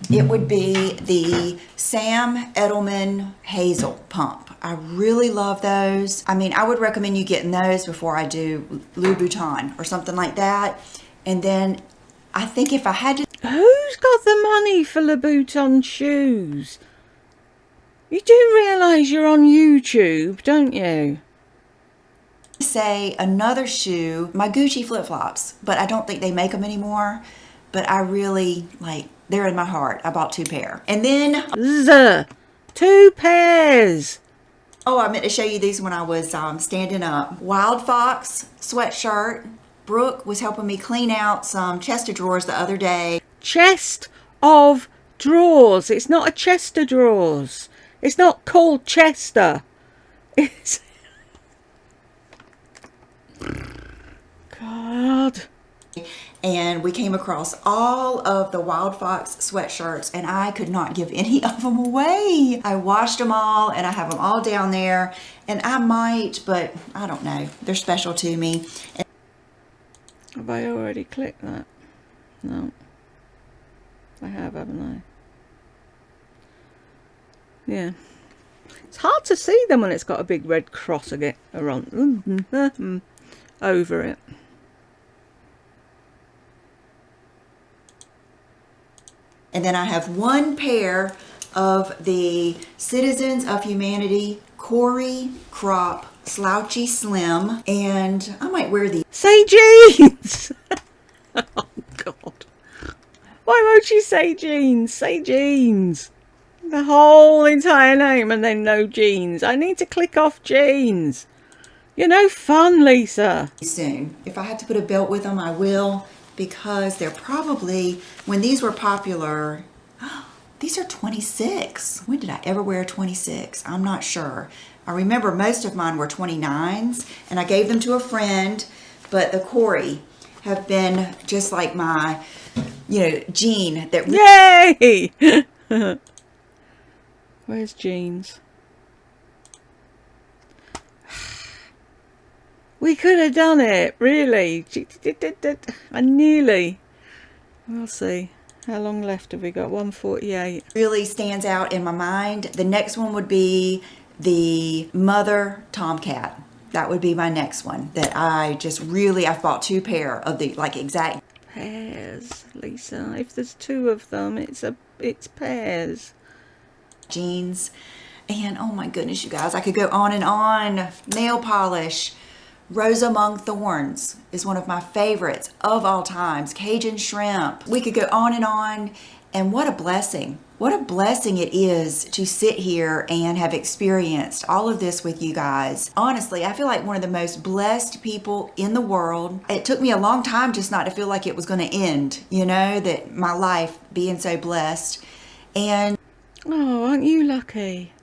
it would be the Sam Edelman Hazel Pump. I really love those. I mean, I would recommend you getting those before I do Louboutin or something like that. And then I think if I had to... Who's got the money for Louboutin shoes? You do realise you're on YouTube, don't you? say another shoe, my Gucci flip-flops, but I don't think they make them anymore. But I really like, they're in my heart. I bought 2 pair. And then 2 pairs. Oh, I meant to show you these when I was standing up. Wild Fox sweatshirt. Brooke was helping me clean out some chest of drawers the other day. Chest of drawers. It's not a chest of drawers. It's not called Chester. It's... God. And we came across all of the Wild Fox sweatshirts and I could not give any of them away. I washed them all and I have them all down there, and I might, but I don't know. They're special to me. Have I already clicked that? No. I have, haven't I? Yeah. It's hard to see them when it's got a big red cross around over it. And then I have 1 pair of the Citizens of Humanity Corey Crop Slouchy Slim, and I might wear these. Say jeans! Oh God. Why won't you say jeans? Say jeans. The whole entire name and then no jeans. I need to click off jeans. You're no fun, Lisa. Soon. If I have to put a belt with them, I will, because they're probably, when these were popular, these are 26. When did I ever wear a 26? I'm not sure. I remember most of mine were 29s, and I gave them to a friend, but the Corey have been just like my, jean that... Yay! Where's jeans? We could have done it, really. I nearly. We'll see. How long left have we got? 1:48. Really stands out in my mind. The next one would be the mother tomcat. That would be my next one that I've bought 2 pair of the like exact Pairs, Lisa. If there's 2 of them, it's pairs. jeans. And oh my goodness, you guys, I could go on and on. Nail polish. Rose Among Thorns is one of my favorites of all times. Cajun shrimp. We could go on and on. And what a blessing. What a blessing it is to sit here and have experienced all of this with you guys. Honestly, I feel like one of the most blessed people in the world. It took me a long time just not to feel like it was going to end, that my life being so blessed. And oh, aren't you lucky?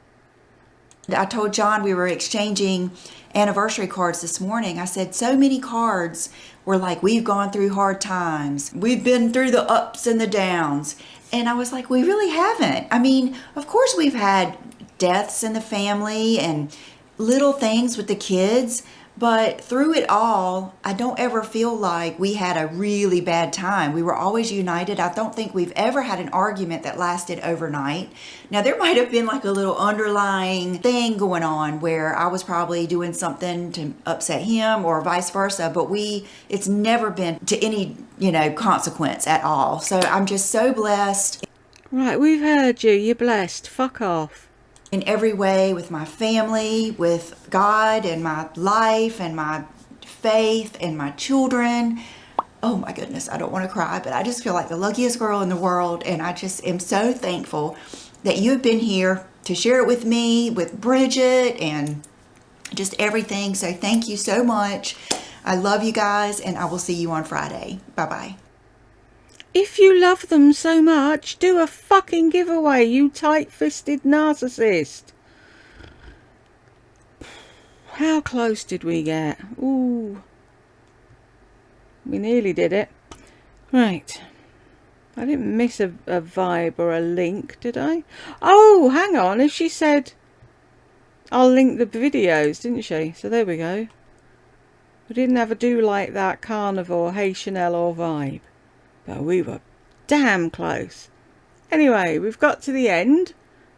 I told John we were exchanging anniversary cards this morning. I said so many cards were like, we've gone through hard times. We've been through the ups and the downs. And I was like, we really haven't. I mean, of course we've had deaths in the family and little things with the kids. But through it all, I don't ever feel like we had a really bad time. We were always united. I don't think we've ever had an argument that lasted overnight. Now, there might have been like a little underlying thing going on where I was probably doing something to upset him or vice versa, but it's never been to any, consequence at all. So I'm just so blessed. Right, we've heard you. You're blessed. Fuck off. In every way, with my family, with God and my life and my faith and my children. Oh my goodness, I don't want to cry, but I just feel like the luckiest girl in the world. And I just am so thankful that you've been here to share it with me, with Bridget, and just everything. So thank you so much. I love you guys, and I will see you on Friday. Bye-bye. If you love them so much, do a fucking giveaway, you tight-fisted narcissist. How close did we get? Ooh. We nearly did it. Right. I didn't miss a vibe or a link, did I? Oh, hang on. If she said, I'll link the videos, didn't she? So there we go. We didn't have a do like that carnivore, hey Chanel or vibe. But we were damn close. Anyway, we've got to the end.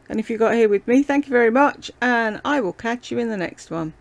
And if you got here with me, thank you very much. And I will catch you in the next one.